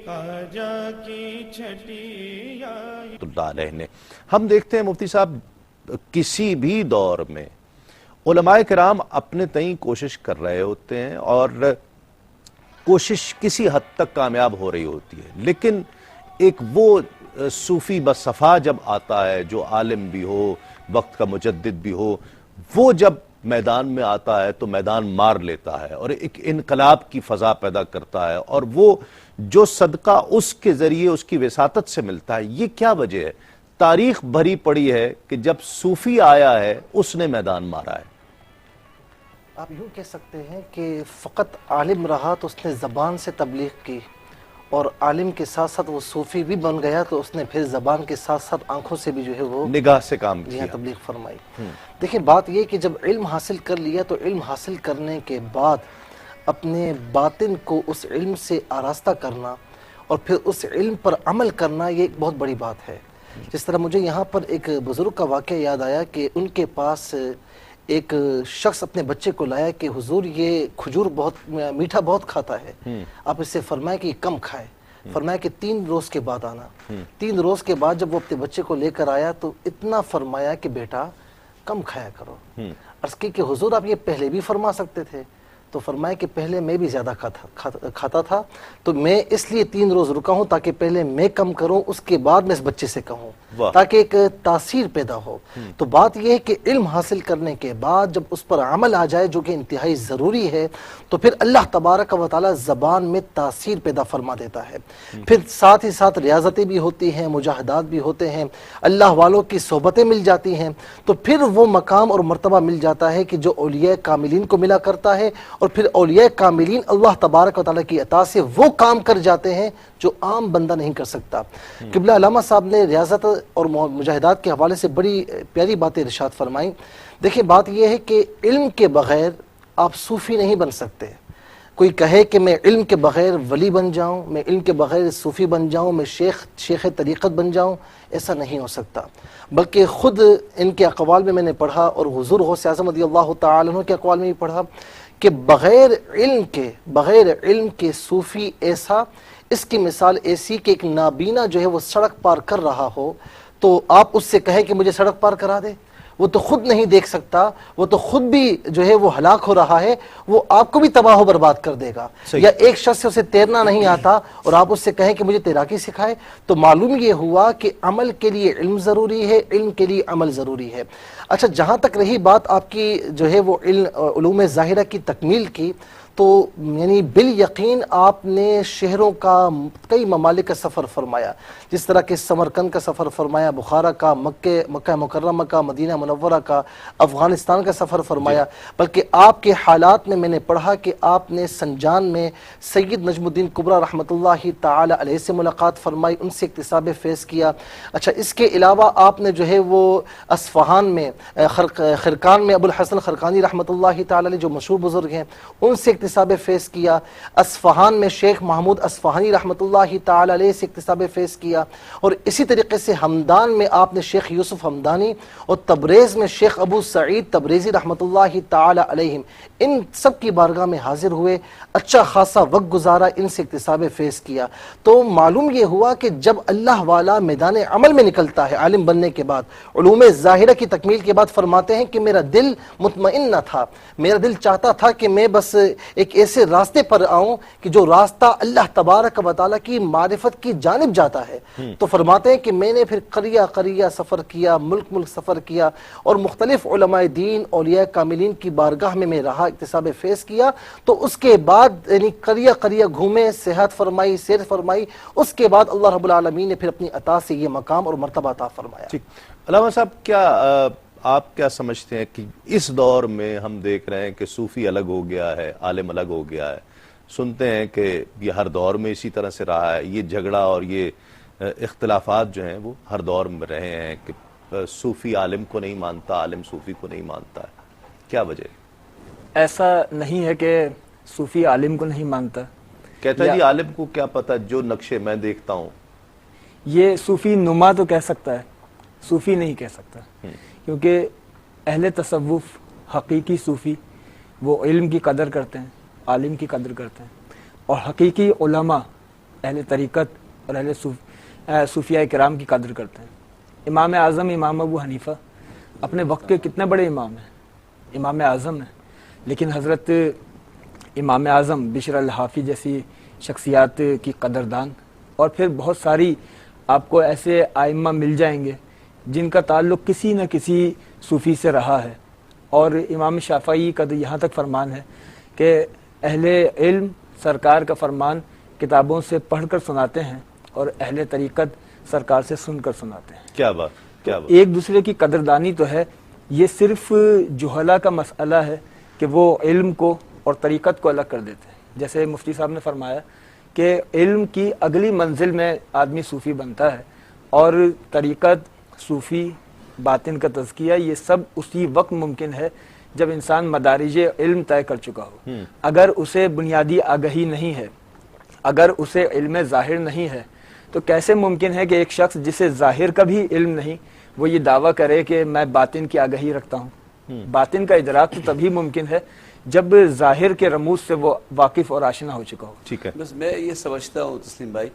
خواجہ کی چھٹی آئی. اللہ علیہ نے ہم دیکھتے ہیں مفتی صاحب کسی بھی دور میں علماء کرام اپنے تئیں کوشش کر رہے ہوتے ہیں اور کوشش کسی حد تک کامیاب ہو رہی ہوتی ہے، لیکن ایک وہ صوفی بصفا جب آتا ہے جو عالم بھی ہو، وقت کا مجدد بھی ہو، وہ جب میدان میں آتا ہے تو میدان مار لیتا ہے اور ایک انقلاب کی فضا پیدا کرتا ہے، اور وہ جو صدقہ اس کے ذریعے اس کی وساطت سے ملتا ہے. یہ کیا وجہ ہے؟ تاریخ بھری پڑی ہے کہ جب صوفی آیا ہے اس نے میدان مارا ہے. آپ یوں کہہ سکتے ہیں کہ فقط عالم رہا تو اس نے زبان سے تبلیغ کی، اور عالم کے ساتھ ساتھ وہ صوفی بھی بن گیا تو اس نے پھر زبان کے ساتھ ساتھ آنکھوں سے بھی جو ہے وہ نگاہ سے کام کیا، تبلیغ فرمائی. دیکھیں بات یہ کہ جب علم حاصل کر لیا تو علم حاصل کرنے کے بعد اپنے باطن کو اس علم سے آراستہ کرنا اور پھر اس علم پر عمل کرنا، یہ ایک بہت بڑی بات ہے. جس طرح مجھے یہاں پر ایک بزرگ کا واقعہ یاد آیا کہ ان کے پاس ایک شخص اپنے بچے کو لایا کہ حضور یہ کھجور بہت میٹھا بہت کھاتا ہے، آپ اس سے فرمائیں کہ یہ کم کھائے. فرمایا کہ 3 روز کے بعد آنا. 3 روز کے بعد جب وہ اپنے بچے کو لے کر آیا تو اتنا فرمایا کہ بیٹا کم کھایا کرو. عرض کی کہ حضور آپ یہ پہلے بھی فرما سکتے تھے. تو فرمایا کہ پہلے میں بھی زیادہ کھاتا تھا تو میں اس لیے 3 روز رکا ہوں تاکہ پہلے میں کم کروں، اس کے بعد میں اس بچے سے کہوں تاکہ ایک تاثیر پیدا ہو. تو بات یہ ہے کہ علم حاصل کرنے کے بعد جب اس پر عمل آ جائے جو کہ انتہائی ضروری ہے تو پھر اللہ تبارک و تعالی زبان میں تاثیر پیدا فرما دیتا ہے. پھر ساتھ ہی ساتھ ریاضتیں بھی ہوتی ہیں، مجاہدات بھی ہوتے ہیں، اللہ والوں کی صحبتیں مل جاتی ہیں، تو پھر وہ مقام اور مرتبہ مل جاتا ہے کہ جو اولیاء کاملین کو ملا کرتا ہے، اور پھر اولیاء کاملین اللہ تبارک و تعالیٰ کی عطا سے وہ کام کر جاتے ہیں جو عام بندہ نہیں کر سکتا. قبلہ علامہ صاحب نے ریاضت اور مجاہدات کے حوالے سے بڑی پیاری باتیں ارشاد فرمائیں. دیکھیں بات یہ ہے کہ علم کے بغیر آپ صوفی نہیں بن سکتے. کوئی کہے کہ میں علم کے بغیر ولی بن جاؤں، میں علم کے بغیر صوفی بن جاؤں، میں شیخ طریقت بن جاؤں، ایسا نہیں ہو سکتا. بلکہ خود ان کے اقوال میں نے پڑھا اور حضور غوث اعظم رضی اللہ تعالیٰ عنہ کے اقوال میں بھی پڑھا کہ بغیر علم کے صوفی ایسا، اس کی مثال ایسی کہ ایک نابینا جو ہے وہ سڑک پار کر رہا ہو تو آپ اس سے کہیں کہ مجھے سڑک پار کرا دے، وہ تو خود نہیں دیکھ سکتا، وہ تو خود بھی جو ہے وہ ہلاک ہو رہا ہے، وہ آپ کو بھی تباہ و برباد کر دے گا. یا ایک شخص سے اسے تیرنا نہیں آتا اور آپ اس سے کہیں کہ مجھے تیراکی سکھائے، تو معلوم یہ ہوا کہ عمل کے لیے علم ضروری ہے، علم کے لیے عمل ضروری ہے. اچھا جہاں تک رہی بات آپ کی جو ہے وہ علوم ظاہرہ کی تکمیل کی، تو یعنی بالیقین آپ نے شہروں کا کئی ممالک کا سفر فرمایا، جس طرح کہ سمرقند کا سفر فرمایا، بخارا کا، مکہ مکرمہ کا، مدینہ منورہ کا، افغانستان کا سفر فرمایا. بلکہ آپ کے حالات میں نے پڑھا کہ آپ نے سنجان میں سید نجم الدین کبریٰ رحمۃ اللہ تعالی علیہ سے ملاقات فرمائی، ان سے اکتساب فیض کیا. اچھا اس کے علاوہ آپ نے جو ہے وہ اصفہان میں خرقان میں ابو الحسن خرقانی رحمۃ اللہ تعالی علیہ جو مشہور بزرگ ہیں ان سے اکتساب فیض کیا. اصفہان میں شیخ محمود اصفہانی رحمۃ اللہ تعالی علیہ سے اکتساب فیض کیا. اور اسی طریقے سے ہمدان میں آپ نے شیخ یوسف ہمدانی، اور تبریز میں شیخ ابو سعید تبریزی رحمۃ اللہ تعالی علیہم، ان سب کی بارگاہ میں حاضر ہوئے، اچھا خاصا وقت گزارا، ان سے اکتساب فیض کیا. تو معلوم یہ ہوا کہ جب اللہ والا میدان عمل میں نکلتا ہے عالم بننے کے بعد، علوم ظاہرہ کی تکمیل کے بعد، فرماتے ہیں کہ میرا دل مطمئن نہ تھا، میرا دل چاہتا تھا کہ میں بس ایک ایسے راستے پر آؤں کہ جو راستہ اللہ تبارک و تعالیٰ کی معرفت کی جانب جاتا ہے. تو فرماتے ہیں کہ میں نے پھر قریہ قریہ سفر کیا، ملک ملک سفر کیا، اور مختلف علماء دین، اولیاء کاملین کی بارگاہ میں رہا، اکتساب فیض کیا. تو اس کے بعد یعنی قریہ قریہ گھومے، صحت فرمائی، سیر فرمائی، اس کے بعد اللہ رب العالمین نے پھر اپنی عطا سے یہ مقام اور مرتبہ عطا فرمایا. ٹھیک. علامہ صاحب، کیا آپ کیا سمجھتے ہیں کہ اس دور میں ہم دیکھ رہے ہیں کہ صوفی الگ ہو گیا ہے، عالم الگ ہو گیا ہے، سنتے ہیں کہ یہ ہر دور میں اسی طرح سے رہا ہے، یہ جھگڑا اور یہ اختلافات جو ہیں وہ ہر دور میں رہے ہیں کہ صوفی عالم کو نہیں مانتا، عالم صوفی کو نہیں مانتا ہے، کیا وجہ ہے؟ ایسا نہیں ہے کہ صوفی عالم کو نہیں مانتا. کہتا ہے جی عالم کو کیا پتہ جو نقشے میں دیکھتا ہوں. یہ صوفی نما تو کہہ سکتا ہے، صوفی نہیں کہہ سکتا، کیونکہ اہل تصوف، حقیقی صوفی، وہ علم کی قدر کرتے ہیں، عالم کی قدر کرتے ہیں، اور حقیقی علماء اہل طریقت اور اہل صوفیاء کرام کی قدر کرتے ہیں. امام اعظم امام ابو حنیفہ اپنے وقت کے کتنے بڑے امام ہیں، امام اعظم ہیں، لیکن حضرت امام اعظم بشر الحافی جیسی شخصیات کی قدردان، اور پھر بہت ساری آپ کو ایسے ائمہ مل جائیں گے جن کا تعلق کسی نہ کسی صوفی سے رہا ہے. اور امام شافعی کا یہاں تک فرمان ہے کہ اہل علم سرکار کا فرمان کتابوں سے پڑھ کر سناتے ہیں اور اہل طریقت سرکار سے سن کر سناتے ہیں. کیا بات، کیا بات. ایک دوسرے کی قدردانی تو ہے، یہ صرف جہلا کا مسئلہ ہے کہ وہ علم کو اور طریقت کو الگ کر دیتے ہیں. جیسے مفتی صاحب نے فرمایا کہ علم کی اگلی منزل میں آدمی صوفی بنتا ہے، اور طریقت، صوفی، باطن کا تزکیہ، یہ سب اسی وقت ممکن ہے جب انسان مدارج علم طے کر چکا ہو. اگر اسے بنیادی آگہی نہیں ہے، اگر اسے علم ظاہر نہیں ہے، تو کیسے ممکن ہے کہ ایک شخص جسے ظاہر کا بھی علم نہیں وہ یہ دعویٰ کرے کہ میں باطن کی آگہی رکھتا ہوں. باطن کا ادراک تو تبھی ممکن ہے جب ظاہر کے رموز سے وہ واقف اور آشنا ہو چکا ہو. ٹھیک ہے. بس میں یہ سمجھتا ہوں تسلیم بھائی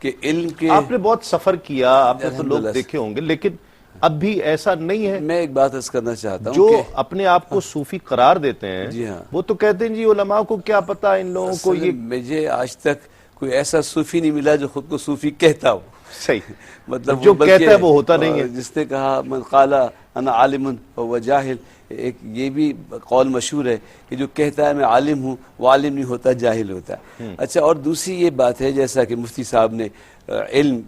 کہ علم کے، آپ نے بہت سفر کیا، آپ نے تو لوگ دیکھے ہوں گے، لیکن اب بھی ایسا نہیں ہے. میں ایک بات عرض کرنا چاہتا ہوں جو کہ اپنے آپ کو صوفی قرار دیتے ہیں، جی ہاں، وہ تو کہتے ہیں جی علماء کو کیا پتا، ان لوگوں کو یہ. مجھے آج تک کوئی ایسا صوفی نہیں ملا جو خود کو صوفی کہتا ہو. صحیح، مطلب جو کہتا ہے وہ ہوتا نہیں ہے. جس نے کہا من قال انا عالم فهو جاہل، ایک یہ بھی قول مشہور ہے کہ جو کہتا ہے میں عالم ہوں وہ عالم نہیں ہوتا، جاہل ہوتا ہے. اچھا، اور دوسری یہ بات ہے جیسا کہ مفتی صاحب نے علم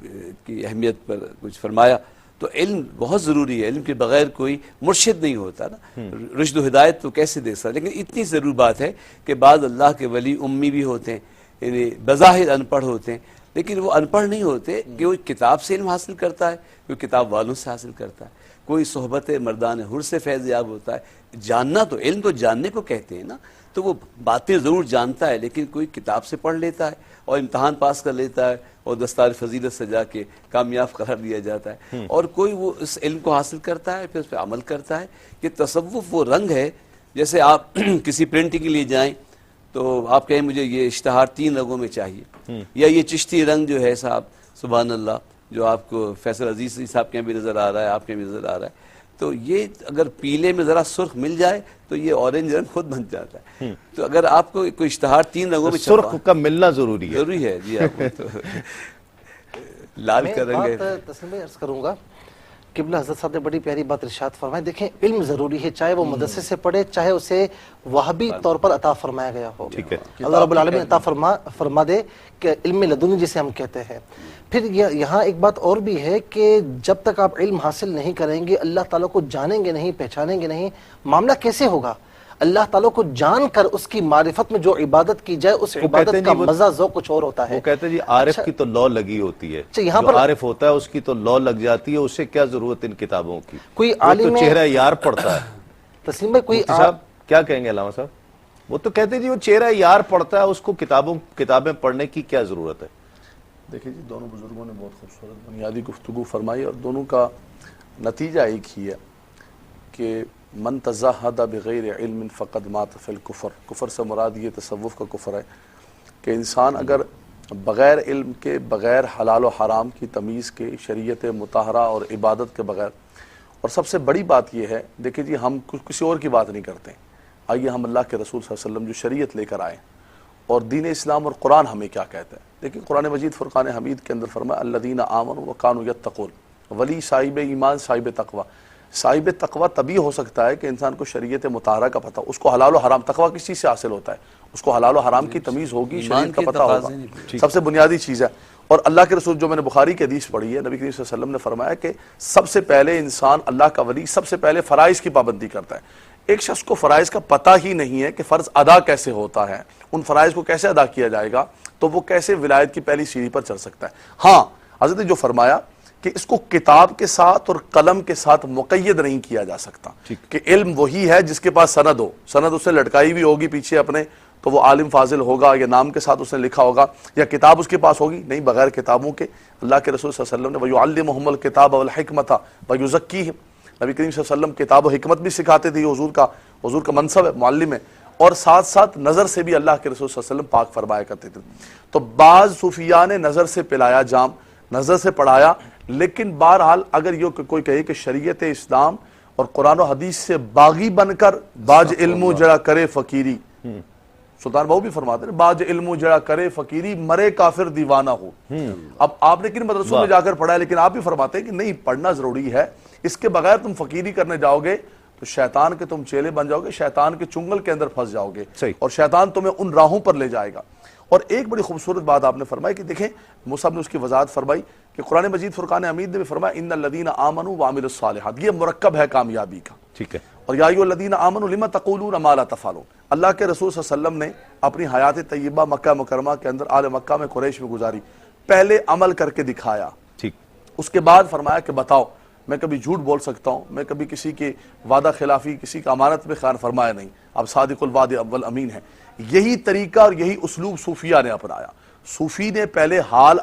کی اہمیت پر کچھ فرمایا، تو علم بہت ضروری ہے. علم کے بغیر کوئی مرشد نہیں ہوتا نا، رشد و ہدایت تو کیسے دے سکتا. لیکن اتنی ضرور بات ہے کہ بعض اللہ کے ولی امی بھی ہوتے ہیں، یعنی بظاہر ان پڑھ ہوتے ہیں، لیکن وہ ان پڑھ نہیں ہوتے کہ وہ کتاب سے علم حاصل کرتا ہے، کوئی کتاب والوں سے حاصل کرتا ہے، کوئی صحبت مردان حر سے فیض یاب ہوتا ہے. جاننا تو، علم تو جاننے کو کہتے ہیں نا، تو وہ باتیں ضرور جانتا ہے، لیکن کوئی کتاب سے پڑھ لیتا ہے اور امتحان پاس کر لیتا ہے اور دستار فضیلت سجا کے کامیاب قرار دیا جاتا ہے. اور کوئی وہ اس علم کو حاصل کرتا ہے، پھر اس پہ عمل کرتا ہے. کہ تصوف وہ رنگ ہے، جیسے آپ کسی پرنٹنگ کے لیے جائیں تو آپ کہیں مجھے یہ اشتہار 3 رنگوں میں چاہیے، یا یہ چشتی رنگ جو ہے صاحب سبحان اللہ جو آپ کو فیصل عزیز صاحب کے یہاں بھی نظر آ رہا ہے، آپ کے یہاں بھی نظر آ رہا ہے، تو یہ اگر پیلے میں ذرا سرخ مل جائے تو یہ اورنج رنگ خود بن جاتا ہے. تو اگر آپ کو کوئی اشتہار 3 رنگوں میں سرخ کا ملنا ضروری ہے. ضروری ہے جی. آپ تو لال کا رنگ ہے. میں تسلیم بھائی عرض کروں گا، قبلہ حضرت صاحب نے بڑی پیاری بات ارشاد فرمائی. دیکھیں علم ضروری ہے، چاہے وہ مدرسے سے پڑھے، چاہے اسے وہابی طور پر عطا فرمایا گیا ہو. ٹھیک ہے. اللہ رب العالمین عطا فرما دے کہ علم لدنی جسے ہم کہتے ہیں. پھر یہاں ایک بات اور بھی ہے کہ جب تک آپ علم حاصل نہیں کریں گے، اللہ تعالیٰ کو جانیں گے نہیں، پہچانیں گے نہیں، معاملہ کیسے ہوگا؟ اللہ تعالیٰ کو جان کر اس کی معرفت میں جو عبادت کی جائے، اس عبادت کا مزہ ذوق کچھ اور ہوتا ہے. وہ کہتے ہیں جی عارف کی تو لو لگی ہوتی ہے، یہاں جو پر عارف ہوتا ہے اس کی تو لو لگ جاتی ہے، اسے کیا ضرورت ان کتابوں کی؟ کوئی وہ عالم تو چہرہ یار پڑھتا ہے. تسلیم بھائی کوئی مفتی صاحب کیا کہیں گے علامہ صاحب؟ وہ تو کہتے ہیں جی وہ چہرہ یار پڑھتا ہے، اس کو کتابیں پڑھنے کی کیا ضرورت ہے؟ دیکھیں جی، دونوں بزرگوں نے بہت خوبصورت بنیادی گفتگو فرمائی، اور دونوں کا نتیجہ ایک ہی ہے کہ من تزہد بغیر علم فقد مات فی الکفر، کفر سے مراد یہ تصوف کا کفر ہے کہ انسان اگر بغیر علم کے، بغیر حلال و حرام کی تمیز کے، شریعت مطہرہ اور عبادت کے بغیر، اور سب سے بڑی بات یہ ہے، دیکھیں جی ہم کسی اور کی بات نہیں کرتے ہیں، آئیے ہم اللہ کے رسول صلی اللہ علیہ وسلم جو شریعت لے کر آئے اور دین اسلام اور قرآن ہمیں کیا کہتا ہے۔ دیکھیں قرآن مجید فرقان حمید کے اندر فرمایا الذین آمنوا وکانوا یتقون، ولی صاحب ایمان صاحب تقوی۔ صاحب تقوی تبھی ہو سکتا ہے کہ انسان کو شریعت مطہرہ کا پتہ، اس کو حلال و حرام، تقوی کس چیز سے حاصل ہوتا ہے؟ اس کو حلال و حرام کی تمیز ہوگی، شریعت کا پتہ ہوگا، سب سے بنیادی چیز ہے۔ اور اللہ کے رسول، جو میں نے بخاری کی حدیث پڑھی ہے، نبی کریم صلی اللہ علیہ وسلم نے فرمایا کہ سب سے پہلے انسان، اللہ کا ولی سب سے پہلے فرائض کی پابندی کرتا ہے۔ ایک شخص کو فرائض کا پتہ ہی نہیں ہے کہ فرض ادا کیسے ہوتا ہے، ان فرائض کو کیسے ادا کیا جائے گا، تو وہ کیسے ولایت کی پہلی سیڑھی پر چڑھ سکتا ہے؟ ہاں، حضرت نے جو فرمایا کہ اس کو کتاب کے ساتھ اور قلم کے ساتھ مقید نہیں کیا جا سکتا کہ علم وہی ہے جس کے پاس سند ہو، سند اس نے لٹکائی بھی ہوگی پیچھے اپنے تو وہ عالم فاضل ہوگا، یا نام کے ساتھ اس نے لکھا ہوگا، یا کتاب اس کے پاس ہوگی، نہیں، بغیر کتابوں کے اللہ کے رسول صلی اللہ علیہ وسلم نے وَيُعَلِّمُهُمُ الْكِتَابَ وَالْحِكْمَةَ وَيُزَكِّيهِمْ، نبی کریم صلی اللہ علیہ وسلم کتاب و حکمت بھی سکھاتے تھے، حضور کا منصب ہے، معلم ہے، اور ساتھ ساتھ نظر سے بھی اللہ کے رسول صلی اللہ علیہ وسلم پاک فرمایا کرتے تھے۔ تو بعض صوفیاء نے نظر سے پلایا جام، نظر سے پڑھایا، لیکن بہرحال اگر یہ کوئی کہے کہ شریعت اسلام اور قرآن و حدیث سے باغی بن کر باج علم جڑا کرے فقیری، سلطان بہو بھی فرماتے ہیں باج علم جڑا کرے فقیری مرے کافر دیوانہ ہو۔ اب آپ نے کن مدرسوں میں جا کر پڑھا ہے، لیکن آپ بھی فرماتے ہیں کہ نہیں، پڑھنا ضروری ہے، اس کے بغیر تم فقیری کرنے جاؤ گے تو شیطان کے تم چیلے بن جاؤ گے، شیطان کے چنگل کے اندر پھنس جاؤ گے، اور شیطان تمہیں ان راہوں پر لے جائے گا۔ اور ایک بڑی خوبصورت بات آپ نے فرمائی کہ دیکھیں موسیٰ نے اس کی وضاحت فرمائی کہ قرآن مجید فرقان حمید نے بھی فرمایا ان الذین آمنوا وعملوا الصالحات، یہ مرکب ہے کامیابی کا، ٹھیک ہے، اور یا ایھا الذین آمنوا لم تقولون ما لا تفعلون۔ اللہ کے رسول صلی اللہ علیہ وسلم نے اپنی حیات طیبہ مکہ مکرمہ کے اندر آل مکہ میں قریش میں گزاری، پہلے عمل کر کے دکھایا، ٹھیک، اس کے بعد فرمایا کہ بتاؤ میں کبھی جھوٹ بول سکتا ہوں، میں کبھی کسی کے وعدہ خلافی، کسی کا امانت میں خیانت، فرمایا نہیں، اب صادق الوعد اول امین ہے۔ یہی طریقہ اور یہی اسلوب صوفیہ نے اپنایا۔ صوفی نے پہلے حال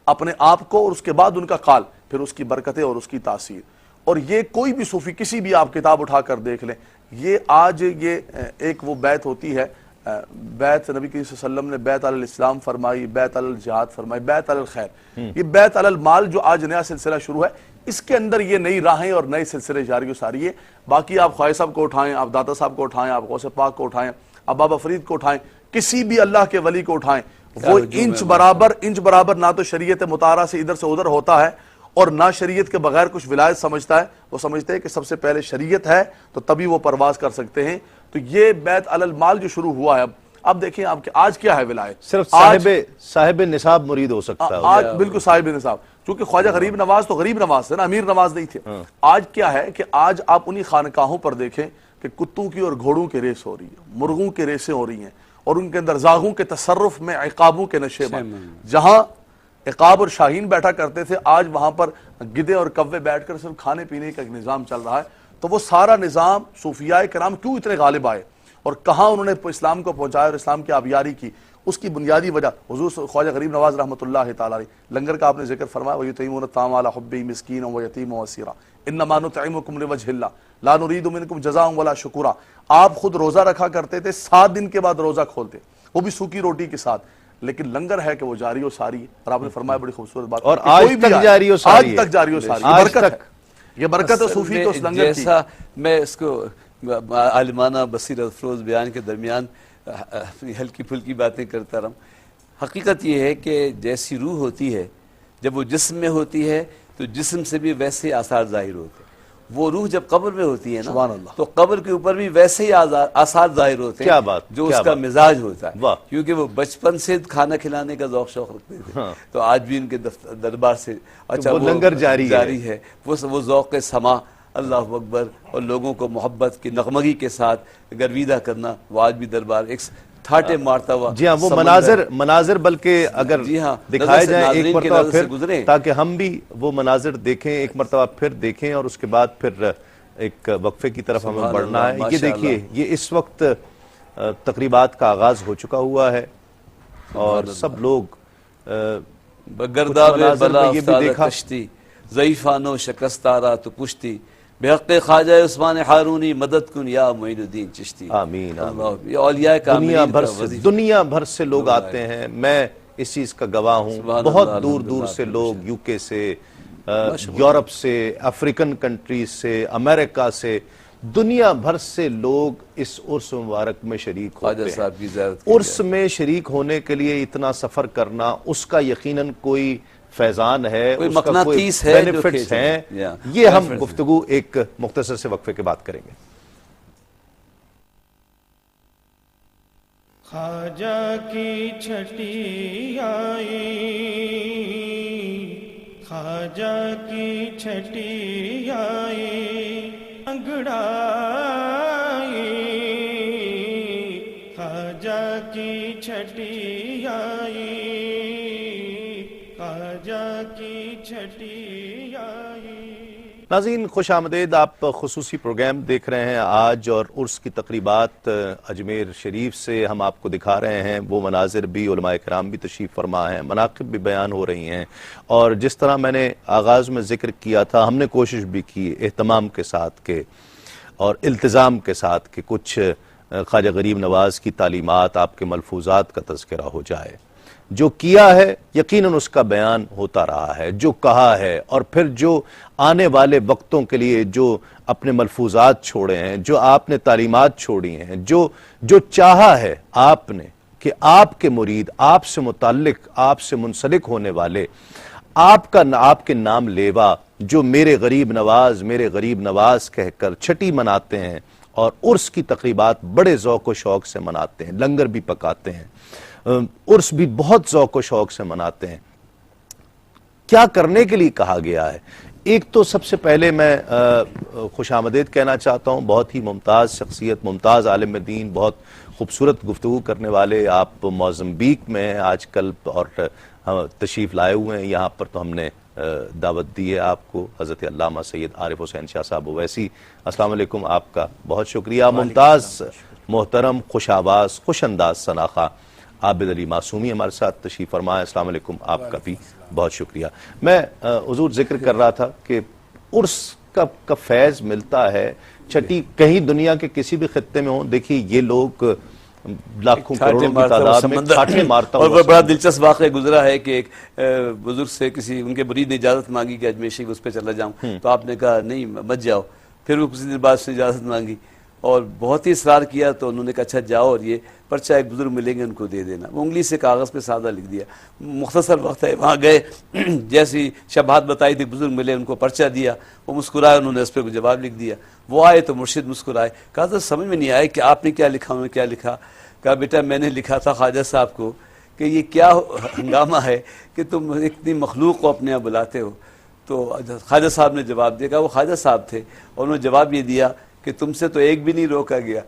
اپنے آپ کو، اور اس کے بعد ان کا قال، پھر اس کی برکتیں اور اس کی تاثیر۔ اور یہ کوئی بھی صوفی، کسی بھی آپ کتاب اٹھا کر دیکھ لیں، یہ آج یہ ایک وہ بیت ہوتی ہے، بیت نبی کریم صلی اللہ علیہ وسلم نے بیت علی الاسلام فرمائی، بیت علی الجہاد فرمائی، بیت علی الخیر، یہ بیت علی المال جو آج نیا سلسلہ شروع ہے، اس کے اندر یہ نئی راہیں اور نئے سلسلے جاری و ساری ہے۔ باقی آپ خواجہ صاحب کو اٹھائیں، آپ داتا صاحب کو اٹھائیں، آپ غوث پاک کو اٹھائیں، آپ بابا فرید کو اٹھائیں، کسی بھی اللہ کے ولی کو اٹھائیں، وہ انچ برابر نہ تو شریعت مطہرہ سے ادھر سے ادھر ہوتا ہے، اور نہ شریعت کے بغیر کچھ ولایت سمجھتا ہے۔ وہ سمجھتے ہیں کہ سب سے پہلے شریعت ہے تو تبھی وہ پرواز کر سکتے ہیں۔ تو یہ بیت علی المال جو شروع ہوا ہے، اب دیکھیں آپ کہ آج کیا ہے ولایت، صرف صاحب نصاب مرید ہو سکتا ہے آج، بالکل صاحب نصاب، کیونکہ خواجہ غریب نواز تو غریب نواز تھے نا، امیر نواز نہیں تھے۔ آج کیا ہے کہ آج آپ انہی خانقاہوں پر دیکھیں کہ کتوں کی اور گھوڑوں کی ریس ہو رہی ہے، مرغوں کی ریسیں ہو رہی ہیں، اور ان کے اندر زاغوں کے تصرف میں عقابوں کے نشے میں، جہاں عقاب اور شاہین بیٹھا کرتے تھے، آج وہاں پر گدے اور کوے بیٹھ کر صرف کھانے پینے کا ایک نظام چل رہا ہے۔ تو وہ سارا نظام صوفیاء کرام کیوں اتنے غالب آئے اور کہاں انہوں نے اسلام کو پہنچایا اور اسلام کی آبیاری کی، اس کی بنیادی وجہ حضور خواجہ غریب نواز رحمۃ اللہ تعالی علیہ، لنگر کا آپ نے ذکر فرمایا وَيُطْعِمُونَ الطَّعَامَ عَلَىٰ حُبِّهِ مِسْكِينًا وَيَتِيمًا وَأَسِيرًا إِنَّمَا نُطْعِمُكُمْ لِوَجْهِ اللَّهِ لَا نُرِيدُ مِنكُمْ جَزَاءً وَلَا شُكُورًا۔ آپ خود روزہ رکھا کرتے تھے، 7 دن کے بعد روزہ کھولتے، وہ بھی سوکھی روٹی کے ساتھ، لیکن لنگر ہے کہ وہ جاری و ساری ہے، اور آپ نے فرمایا بڑی خوبصورت بات، اور آج تک جاری و ساری ہے، آج تک جاری و ساری، یہ برکت ہے، یہ برکت ہے صوفی کو اس لنگر کی۔ جیسا میں اس کو عالمانہ بصیرت افروز بیان کے درمیان اپنی ہلکی پھلکی باتیں کرتا رہا ہوں، حقیقت یہ ہے کہ جیسی روح ہوتی ہے جب وہ جسم میں ہوتی ہے تو جسم سے بھی ویسے آثار ظاہر ہوتے ہیں، وہ روح جب قبر میں ہوتی ہے نا تو قبر کے اوپر بھی ویسے ہی آثار ظاہر ہوتے ہیں جو اس کا مزاج ہوتا ہے، کیونکہ وہ بچپن سے کھانا کھلانے کا ذوق شوق رکھتے تھے، تو آج بھی ان کے دربار سے اچھا وہ لنگر جاری ہے، وہ ذوق سما، اللہ اکبر، اور لوگوں کو محبت کی نغمگی کے ساتھ گرویدہ کرنا، وہ آج بھی دربار ایک ٹھاٹے مارتا ہوا، جی ہاں، وہ مناظر بلکہ اگر دکھائے جائیں ایک مرتبہ پھر، تاکہ ہم بھی وہ مناظر دیکھیں، ایک مرتبہ پھر دیکھیں، اور اس کے بعد پھر ایک وقفے کی طرف ہمیں بڑھنا ہے۔ یہ دیکھیے، یہ اس وقت تقریبات کا آغاز ہو چکا ہوا ہے، اور سب لوگ گرداب بلا افتادہ کشتی، ضعیفانو شکستارا تو پشتی، بحق خواجہ عثمان ہارونی مدد کن یا معین الدین چشتی. آمین آمین. اللہ یہ اولیاء کاملین کا وظیفہ. دنیا بھر سے لوگ آتے ہیں، میں اس چیز کا گواہ ہوں. بہت دور دور سے لوگ، یو کے سے، یورپ سے، افریقن کنٹریز سے، امریکہ سے، دنیا بھر سے لوگ اس عرس مبارک میں شریک ہوتے خواجہ صاحب کی ہیں. زیارت کی عرس میں شریک ہونے کے لیے اتنا سفر کرنا، اس کا یقیناً کوئی فیضان ہے، کوئی اس کا کوئی مقناطیس ہے جو بینیفٹس کھینچے. ہیں. Yeah. یہ ہم گفتگو ایک مختصر سے وقفے کے بعد کریں گے. خواجہ کی چھٹی آئی، خواجہ کی چھٹی آئی، انگڑائی، خواجہ کی چھٹی آئی، خواجہ کی چھٹی آئی. ناظرین خوش آمدید. آپ خصوصی پروگرام دیکھ رہے ہیں آج، اور عرس کی تقریبات اجمیر شریف سے ہم آپ کو دکھا رہے ہیں. وہ مناظر بھی، علماء کرام بھی تشریف فرما ہیں، مناقب بھی بیان ہو رہی ہیں. اور جس طرح میں نے آغاز میں ذکر کیا تھا، ہم نے کوشش بھی کی اہتمام کے ساتھ کے اور التزام کے ساتھ کہ کچھ خواجہ غریب نواز کی تعلیمات، آپ کے ملفوظات کا تذکرہ ہو جائے. جو کیا ہے یقیناً اس کا بیان ہوتا رہا ہے، جو کہا ہے، اور پھر جو آنے والے وقتوں کے لیے جو اپنے ملفوظات چھوڑے ہیں، جو آپ نے تعلیمات چھوڑی ہیں، جو چاہا ہے آپ نے کہ آپ کے مرید، آپ سے متعلق، آپ سے منسلک ہونے والے، آپ کے نام لیوا جو میرے غریب نواز کہہ کر چھٹی مناتے ہیں اور عرس کی تقریبات بڑے ذوق و شوق سے مناتے ہیں، لنگر بھی پکاتے ہیں، عرس بھی بہت ذوق و شوق سے مناتے ہیں. کیا کرنے کے لیے کہا گیا ہے؟ ایک تو سب سے پہلے میں خوش آمدید کہنا چاہتا ہوں. بہت ہی ممتاز شخصیت، ممتاز عالم دین، بہت خوبصورت گفتگو کرنے والے. آپ موزمبیق میں ہیں آج کل اور تشریف لائے ہوئے ہیں یہاں پر، تو ہم نے دعوت دی ہے آپ کو. حضرت علامہ سید عارف حسین شاہ صاحب اویسی، السلام علیکم. آپ کا بہت شکریہ. ممتاز، محترم، خوش آواز، خوش انداز سناخا عابد علی معصومی ہمارے ساتھ تشریف فرمائے، السلام علیکم. آپ کا بھی بہت شکریہ. میں حضور ذکر کر رہا تھا کہ عرس کا فیض ملتا ہے چھٹی کہیں دنیا کے کسی بھی خطے میں ہوں. دیکھیے یہ لوگ لاکھوں کروڑوں کی تعداد میں چھاٹے مارتا اور بڑا دلچسپ واقعہ گزرا ہے کہ ایک بزرگ سے کسی ان کے مرید نے اجازت مانگی کہ اجمیر شریف اس پہ چلا جاؤں، تو آپ نے کہا نہیں مت جاؤ. پھر وہ کسی دن بعد سے اجازت مانگی اور بہت ہی اصرار کیا، تو انہوں نے کہا اچھا جاؤ اور یہ پرچہ ایک بزرگ ملیں گے ان کو دے دینا. وہ انگلی سے کاغذ پہ سادہ لکھ دیا. مختصر وقت ہے، وہاں گئے، جیسی شبہات بتائی تھی بزرگ ملے، ان کو پرچہ دیا، وہ مسکرائے، انہوں نے اس پہ کوئی جواب لکھ دیا. وہ آئے تو مرشد مسکرائے. کہا تو سمجھ میں نہیں آئے کہ آپ نے کیا لکھا، انہوں نے کیا لکھا. کہا بیٹا میں نے لکھا تھا خواجہ صاحب کو کہ یہ کیا ہنگامہ ہے کہ تم اتنی مخلوق کو اپنے یہاں بلاتے ہو. تو خواجہ صاحب نے جواب دیا. کہا وہ خواجہ صاحب تھے، اور انہوں نے جواب یہ دیا کہ تم سے تو ایک بھی نہیں روکا گیا،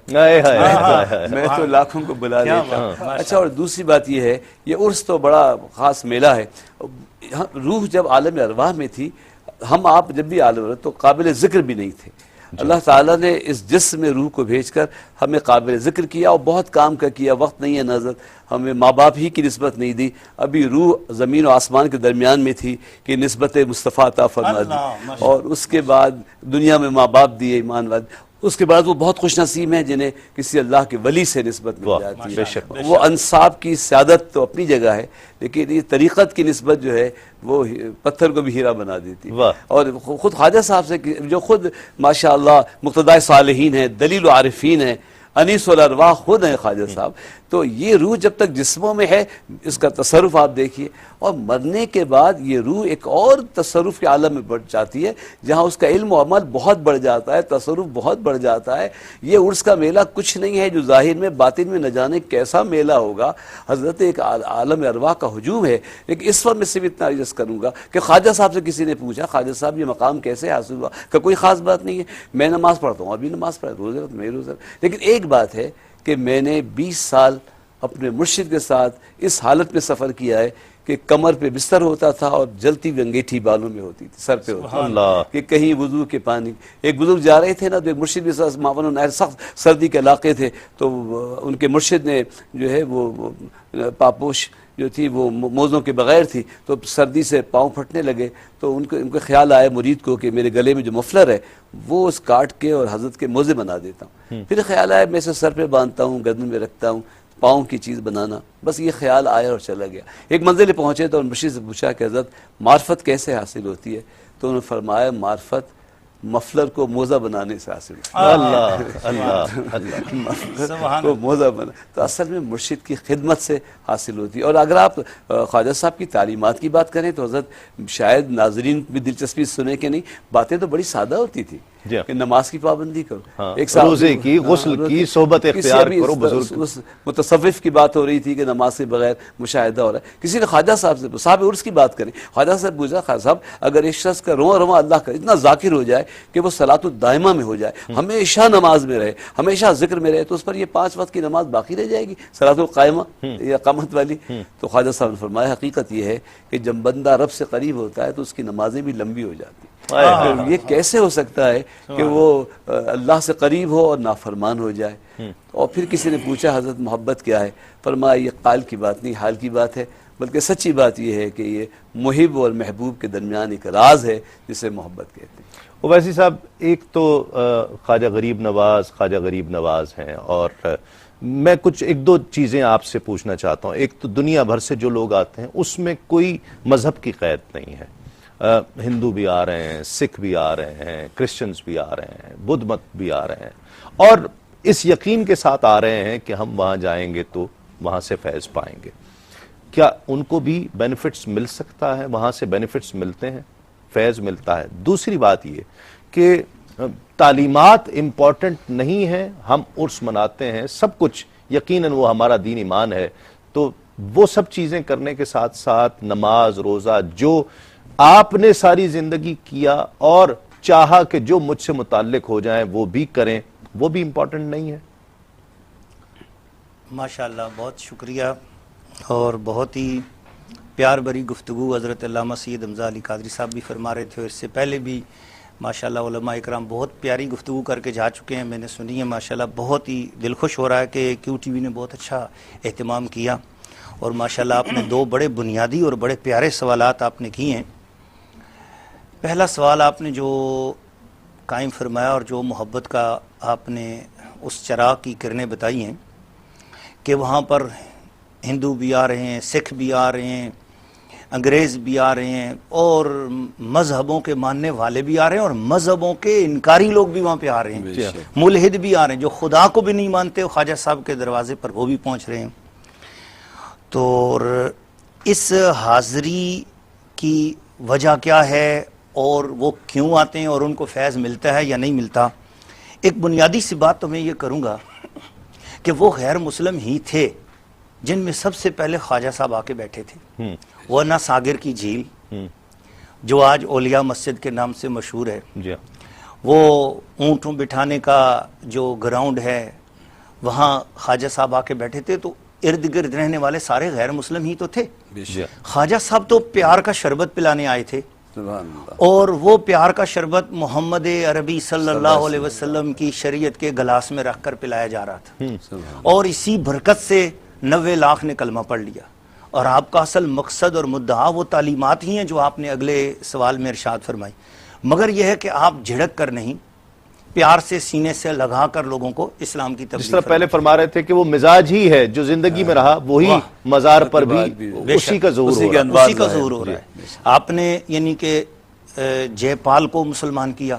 میں تو لاکھوں کو بلا لیتا. اچھا، اور دوسری بات یہ ہے، یہ عرس تو بڑا خاص میلہ ہے. روح جب عالم ارواح میں تھی، ہم آپ جب بھی عالم ارواح تو قابل ذکر بھی نہیں تھے. اللہ تعالیٰ نے اس جسم میں روح کو بھیج کر ہمیں قابل ذکر کیا، اور بہت کام کا کیا. وقت نہیں ہے نظر، ہمیں ماں باپ ہی کی نسبت نہیں دی. ابھی روح زمین و آسمان کے درمیان میں تھی کہ نسبت مصطفیٰ عطا فرما دی، اور اس کے بعد دنیا میں ماں باپ دیے ایمان والے. اس کے بعد وہ بہت خوش نصیب ہیں جنہیں کسی اللہ کے ولی سے نسبت مل جاتی ہے. وہ انصاب کی سعادت تو اپنی جگہ ہے، لیکن یہ طریقت کی نسبت جو ہے وہ پتھر کو بھی ہیرا بنا دیتی. اور خود خواجہ صاحب سے جو خود ماشاءاللہ مقتدائے صالحین ہیں، دلیل و عارفین ہیں، انیس الارواح خود ہیں خواجہ صاحب. تو یہ روح جب تک جسموں میں ہے، اس کا تصرف آپ دیکھیے، اور مرنے کے بعد یہ روح ایک اور تصرف کے عالم میں بڑھ جاتی ہے، جہاں اس کا علم و عمل بہت بڑھ جاتا ہے، تصرف بہت بڑھ جاتا ہے. یہ عرس کا میلہ کچھ نہیں ہے جو ظاہر میں، باطن میں نہ جانے کیسا میلہ ہوگا. حضرت ایک عالم ارواح کا ہجوم ہے. لیکن اس وقت میں صرف اتنا عرض کروں گا کہ خواجہ صاحب سے کسی نے پوچھا خواجہ صاحب یہ مقام کیسے حاصل ہوا؟ کہ کوئی خاص بات نہیں ہے، میں نماز پڑھتا ہوں، ابھی نماز پڑھا، روزہ میں روزہ. لیکن ایک بات ہے کہ میں نے 20 سال اپنے مرشد کے ساتھ اس حالت میں سفر کیا ہے کہ کمر پہ بستر ہوتا تھا اور جلتی ہوئی انگیٹھی بالوں میں ہوتی تھی، سر پہ ہوتی تھی کہ کہیں وضو کے پانی. ایک بزرگ جا رہے تھے نا، تو ایک مرشد بھی معاون نہر، سخت سردی کے علاقے تھے، تو ان کے مرشد نے جو ہے وہ پاپوش جو تھی وہ موزوں کے بغیر تھی، تو سردی سے پاؤں پھٹنے لگے. تو ان کو خیال آیا مرید کو کہ میرے گلے میں جو مفلر ہے وہ اس کاٹ کے اور حضرت کے موزے بنا دیتا ہوں. پھر خیال آیا میں اسے سر پہ باندھتا ہوں، گردن میں رکھتا ہوں، پاؤں کی چیز بنانا. بس یہ خیال آیا اور چلا گیا. ایک منزل پہ پہنچے تو مرشد سے پوچھا کہ حضرت معرفت کیسے حاصل ہوتی ہے؟ تو انہوں نے فرمایا معرفت مفلر کو موزہ بنانے سے حاصل ہوتی ہے. اللہ اللہ اللہ مفلر کو موزہ بنا. تو اصل میں مرشد کی خدمت سے حاصل ہوتی ہے. اور اگر آپ خواجہ صاحب کی تعلیمات کی بات کریں تو حضرت شاید ناظرین بھی دلچسپی سنے کہ نہیں، باتیں تو بڑی سادہ ہوتی تھی کہ نماز کی پابندی کرو، ایک روزے کی، غسل کی، صحبت اختیار کرو. بزرگ متصوف کی بات ہو رہی تھی کہ نماز کے بغیر مشاہدہ ہو رہا ہے. کسی نے خواجہ صاحب سے صاحب عرس کی بات کریں، خواجہ صاحب پوچھا خواجہ صاحب اگر ایک شخص کا رواں رواں اللہ کا اتنا ذاکر ہو جائے کہ وہ صلاۃ الدائمہ میں ہو جائے، ہمیشہ نماز میں رہے، ہمیشہ ذکر میں رہے، تو اس پر یہ 5 وقت کی نماز باقی رہ جائے گی، صلاۃ القائمہ یا قامت والی. تو خواجہ صاحب نے فرمایا حقیقت یہ ہے کہ جب بندہ رب سے قریب ہوتا ہے تو اس کی نمازیں بھی لمبی ہو جاتی ہیں. یہ کیسے ہو سکتا ہے کہ وہ اللہ سے قریب ہو اور نافرمان ہو جائے؟ اور پھر کسی نے پوچھا حضرت محبت کیا ہے؟ فرمایا یہ قال کی بات نہیں، حال کی بات ہے، بلکہ سچی بات یہ ہے کہ یہ محب اور محبوب کے درمیان ایک راز ہے جسے محبت کہتے ہیں. اویسی صاحب، ایک تو خواجہ غریب نواز ہیں، اور میں کچھ ایک دو چیزیں آپ سے پوچھنا چاہتا ہوں. ایک تو دنیا بھر سے جو لوگ آتے ہیں اس میں کوئی مذہب کی قید نہیں ہے. ہندو بھی آ رہے ہیں، سکھ بھی آ رہے ہیں، کرسچنز بھی آ رہے ہیں، بدھ مت بھی آ رہے ہیں، اور اس یقین کے ساتھ آ رہے ہیں کہ ہم وہاں جائیں گے تو وہاں سے فیض پائیں گے. کیا ان کو بھی بینیفٹس مل سکتا ہے؟ وہاں سے بینیفٹس ملتے ہیں، فیض ملتا ہے؟ دوسری بات یہ کہ تعلیمات امپورٹنٹ نہیں ہیں، ہم عرس مناتے ہیں، سب کچھ یقیناً وہ ہمارا دین ایمان ہے، تو وہ سب چیزیں کرنے کے ساتھ ساتھ نماز روزہ جو آپ نے ساری زندگی کیا اور چاہا کہ جو مجھ سے متعلق ہو جائیں وہ بھی کریں، وہ بھی امپورٹنٹ نہیں ہے؟ ماشاءاللہ، بہت شکریہ، اور بہت ہی پیار بری گفتگو حضرت علامہ سید حمزہ علی قادری صاحب بھی فرما رہے تھے، اور اس سے پہلے بھی ماشاءاللہ علماء اکرام بہت پیاری گفتگو کر کے جا چکے ہیں، میں نے سنی ہے. ماشاءاللہ بہت ہی دل خوش ہو رہا ہے کہ کیو ٹی وی نے بہت اچھا اہتمام کیا، اور ماشاءاللہ آپ نے 2 بڑے بنیادی اور بڑے پیارے سوالات آپ نے کیے ہیں. پہلا سوال آپ نے جو قائم فرمایا اور جو محبت کا آپ نے اس چراغ کی کرنیں بتائی ہیں کہ وہاں پر ہندو بھی آ رہے ہیں، سکھ بھی آ رہے ہیں، انگریز بھی آ رہے ہیں، اور مذہبوں کے ماننے والے بھی آ رہے ہیں، اور مذہبوں کے انکاری لوگ بھی وہاں پہ آ رہے ہیں، ملحد بھی آ رہے ہیں جو خدا کو بھی نہیں مانتے، خواجہ صاحب کے دروازے پر وہ بھی پہنچ رہے ہیں. تو اس حاضری کی وجہ کیا ہے اور وہ کیوں آتے ہیں اور ان کو فیض ملتا ہے یا نہیں ملتا؟ ایک بنیادی سی بات تو میں یہ کروں گا کہ وہ غیر مسلم ہی تھے جن میں سب سے پہلے خواجہ صاحب آ کے بیٹھے تھے. ورنہ ساگر کی جھیل جو آج اولیاء مسجد کے نام سے مشہور ہے، وہ اونٹوں بٹھانے کا جو گراؤنڈ ہے وہاں خواجہ صاحب آ کے بیٹھے تھے، تو ارد گرد رہنے والے سارے غیر مسلم ہی تو تھے. خواجہ صاحب تو پیار کا شربت پلانے آئے تھے، اور وہ پیار کا شربت محمد عربی صلی اللہ علیہ وسلم کی شریعت کے گلاس میں رکھ کر پلایا جا رہا تھا، اور اسی برکت سے 90 لاکھ نے کلمہ پڑھ لیا. اور آپ کا اصل مقصد اور مدعا وہ تعلیمات ہی ہیں جو آپ نے اگلے سوال میں ارشاد فرمائی، مگر یہ ہے کہ آپ جھڑک کر نہیں، پیار سے سینے سے لگا کر لوگوں کو اسلام کی تبلیغ. جس طرح پہلے فرما رہے تھے کہ وہ مزاج ہی ہے جو زندگی میں رہا، وہی مزار پر بھی اسی کا ظہور ہو رہا ہے. آپ نے یعنی کہ جے پال کو مسلمان کیا،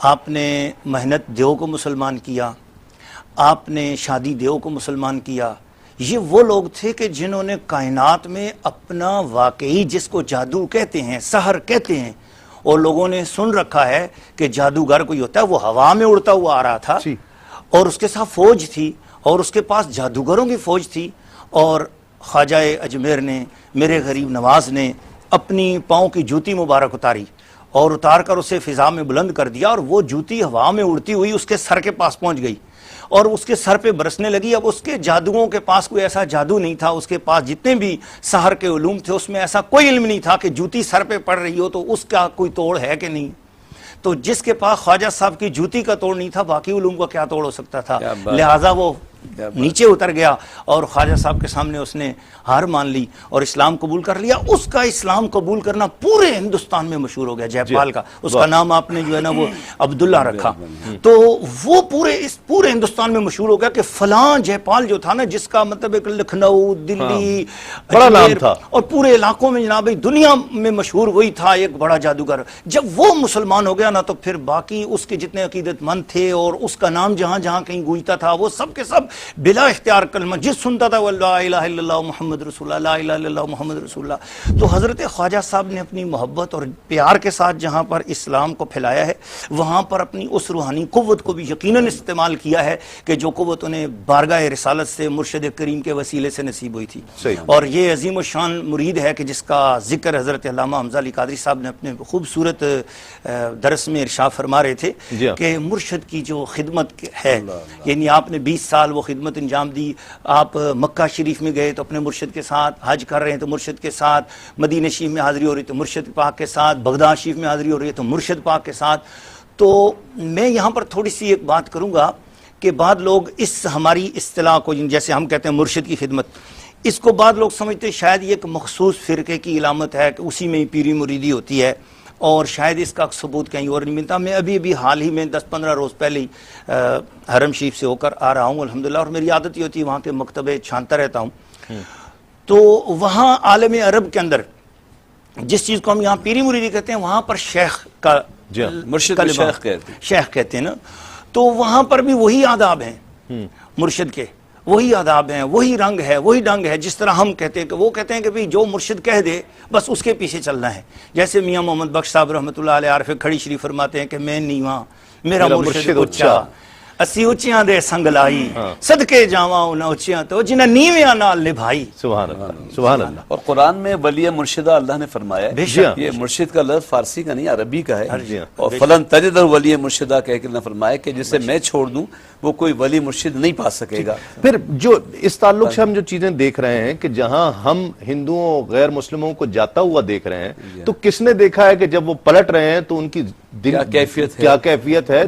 آپ نے محنت دیو کو مسلمان کیا، آپ نے شادی دیو کو مسلمان کیا. یہ وہ لوگ تھے کہ جنہوں نے کائنات میں اپنا واقعی، جس کو جادو کہتے ہیں، سحر کہتے ہیں، اور لوگوں نے سن رکھا ہے کہ جادوگر کوئی ہوتا ہے، وہ ہوا میں اڑتا ہوا آ رہا تھا، اور اس کے ساتھ فوج تھی، اور اس کے پاس جادوگروں کی فوج تھی. اور خواجہ اجمیر نے، میرے غریب نواز نے اپنی پاؤں کی جوتی مبارک اتاری اور اتار کر اسے فضا میں بلند کر دیا، اور وہ جوتی ہوا میں اڑتی ہوئی اس کے سر کے پاس پہنچ گئی اور اس کے سر پہ برسنے لگی۔ اب اس کے جادوؤں کے پاس کوئی ایسا جادو نہیں تھا، اس کے پاس جتنے بھی سحر کے علوم تھے اس میں ایسا کوئی علم نہیں تھا کہ جوتی سر پہ پڑ رہی ہو تو اس کا کوئی توڑ ہے کہ نہیں۔ تو جس کے پاس خواجہ صاحب کی جوتی کا توڑ نہیں تھا، باقی علوم کا کیا توڑ ہو سکتا تھا؟ لہٰذا وہ نیچے اتر گیا اور خواجہ صاحب کے سامنے اس نے ہار مان لی اور اسلام قبول کر لیا۔ اس کا اسلام قبول کرنا پورے ہندوستان میں مشہور ہو گیا، جے پال کا، اس کا نام آپ نے جو ہے نا وہ عبداللہ رکھا، تو وہ پورے ہندوستان میں مشہور ہو گیا کہ فلاں جے پال جو تھا نا، جس کا مطلب ایک لکھنؤ، دلی، بڑا نام تھا اور پورے علاقوں میں جناب دنیا میں مشہور وہی تھا، ایک بڑا جادوگر۔ جب وہ مسلمان ہو گیا نا تو پھر باقی اس کے جتنے عقیدت مند تھے اور اس کا نام جہاں جہاں کہیں گونجتا تھا وہ سب کے سب بلا اختیار کلمہ جس سنتا تھا وہ لا الہ الا اللہ محمد رسول اللہ، لا الہ الا اللہ محمد رسول اللہ۔ تو حضرت خواجہ صاحب نے اپنی محبت اور پیار کے ساتھ جہاں پر اسلام کو پھیلایا ہے، وہاں پر اپنی اس روحانی قوت کو بھی یقیناً استعمال کیا ہے کہ جو قوت انہیں بارگاہ رسالت سے مرشد کریم کے وسیلے سے نصیب ہوئی تھی۔ اور یہ عظیم الشان مرید ہے کہ جس کا ذکر حضرت علامہ حمزہ علی قادری صاحب نے اپنے خوبصورت درس میں ارشاد فرما رہے تھے کہ مرشد کی جو خدمت ہے، یعنی آپ نے 20 سال وہ خدمت انجام دی، آپ مکہ شریف میں گئے تو اپنے مرشد کے ساتھ، حج کر رہے ہیں تو مرشد کے ساتھ، مدینہ شریف میں حاضری ہو رہی تو مرشد پاک کے ساتھ، بغداد شریف میں حاضری ہو رہی ہے تو مرشد پاک کے ساتھ۔ تو میں یہاں پر تھوڑی سی ایک بات کروں گا کہ بعض لوگ اس ہماری اصطلاح کو، جیسے ہم کہتے ہیں مرشد کی خدمت، اس کو بعض لوگ سمجھتے ہیں شاید یہ ایک مخصوص فرقے کی علامت ہے کہ اسی میں ہی پیری مریدی ہوتی ہے اور شاید اس کا ثبوت کہیں اور نہیں ملتا۔ میں ابھی حال ہی میں 10-15 روز پہلے ہی حرم شریف سے ہو کر آ رہا ہوں الحمدللہ، اور میری عادت یہ ہوتی ہے وہاں کے مکتبے چھانتا رہتا ہوں۔ تو وہاں عالم عرب کے اندر جس چیز کو ہم یہاں پیری مریدی کہتے ہیں وہاں پر شیخ کا مرشد کو شیخ کہتے ہیں نا، تو وہاں پر بھی وہی آداب ہیں مرشد کے، وہی آداب ہیں، وہی رنگ ہے، وہی ڈنگ ہے، جس طرح ہم کہتے ہیں کہ وہ کہتے ہیں کہ بھئی جو مرشد کہہ دے بس اس کے پیچھے چلنا ہے۔ جیسے میاں محمد بخش صاحب رحمۃ اللہ علیہ عارف کھڑی شریف فرماتے ہیں کہ میں نیواں میرا مرشد اچا، اسی اچیاں دے سنگ لائی، صدقے جاواں انہاں اچیاں تو جنہاں نیویاں نال نبھائی۔ سبحان اللہ، سبحان اللہ۔ اور قرآن میں ولی مرشدہ اللہ نے فرمایا ہے، یہ مرشد کا لفظ فارسی کا نہیں عربی کا ہے، اور فلن تجد ولی مرشدہ کہہ کے اللہ فرمایا کہ جسے میں چھوڑ دوں وہ کوئی ولی مرشد نہیں پا سکے گا۔ پھر جو اس تعلق سے ہم جو چیزیں دیکھ رہے ہیں کہ جہاں ہم ہندوؤں غیر مسلموں کو جاتا ہوا دیکھ رہے ہیں، تو کس نے دیکھا ہے کہ جب وہ پلٹ رہے ہیں تو ان کی کیا کیفیت ہے،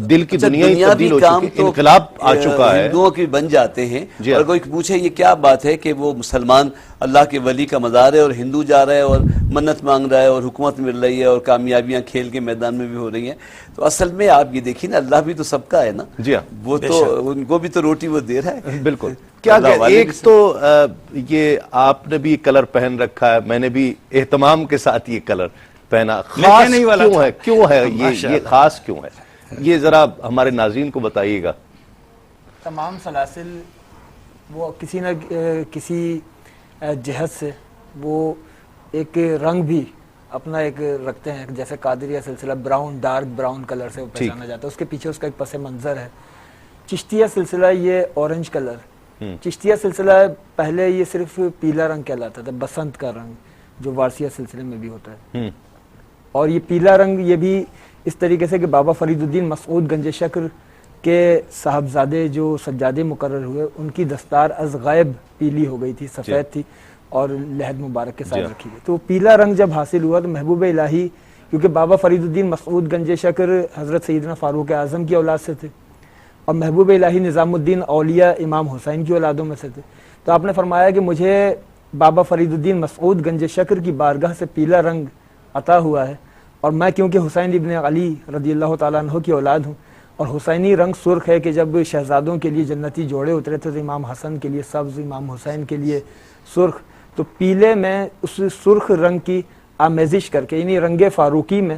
دل کی دنیا ہی تبدیل ہو چکی ہے، انقلاب آ چکا ہے، ہندوؤں کی بن جاتے ہیں۔ اور کوئی پوچھے یہ کیا بات ہے کہ وہ مسلمان اللہ کے ولی کا مزار ہے اور ہندو جا رہا ہے اور منت مانگ رہا ہے اور حکومت مل رہی ہے اور کامیابیاں کھیل کے میدان میں بھی ہو رہی ہیں۔ تو اصل میں آپ یہ دیکھیں نا، اللہ بھی تو سب کا ہے نا، وہ تو ان کو بھی تو روٹی وہ دے رہا ہے۔ بالکل۔ کیا ایک تو یہ آپ نے بھی کلر پہن رکھا ہے، میں نے بھی اہتمام کے ساتھ یہ کلر پہنا، خاص کیوں ہے یہ خاص کیوں ہے؟ یہ ذرا ہمارے ناظرین کو بتائیے گا۔ تمام سلاسل وہ کسی نہ کسی جہت سے وہ ایک رنگ بھی اپنا ایک رکھتے ہیں، جیسے قادریہ سلسلہ براؤن، ڈارک براؤن کلر سے وہ پہچانا جاتا ہے، اس کے پیچھے اس کا ایک پس منظر ہے۔ چشتیہ سلسلہ یہ اورنج کلر، چشتیہ سلسلہ پہلے یہ صرف پیلا رنگ کہلاتا تھا، بسنت کا رنگ جو وارثیہ سلسلے میں بھی ہوتا ہے، اور یہ پیلا رنگ یہ بھی اس طریقے سے کہ بابا فرید الدین مسعود گنج شکر کے صاحبزادے جو سجادے مقرر ہوئے ان کی دستار از غیب پیلی ہو گئی تھی، سفید تھی اور لحد مبارک کے ساتھ رکھی گئی، تو پیلا رنگ جب حاصل ہوا تو محبوب الہی، کیونکہ بابا فرید الدین مسعود گنج شکر حضرت سیدنا فاروق اعظم کی اولاد سے تھے اور محبوب الہی نظام الدین اولیاء امام حسین کی اولادوں میں سے تھے، تو آپ نے فرمایا کہ مجھے بابا فرید الدین مسعود گنج شکر کی بارگاہ سے پیلا رنگ عطا ہوا ہے، اور میں کیونکہ حسین ابن علی رضی اللہ تعالیٰ عنہ کی اولاد ہوں، اور حسینی رنگ سرخ ہے کہ جب شہزادوں کے لیے جنتی جوڑے اترے تھے تو امام حسن کے لیے سبز، امام حسین کے لیے سرخ، تو پیلے میں اس سرخ رنگ کی آمیزش کر کے، یعنی رنگ فاروقی میں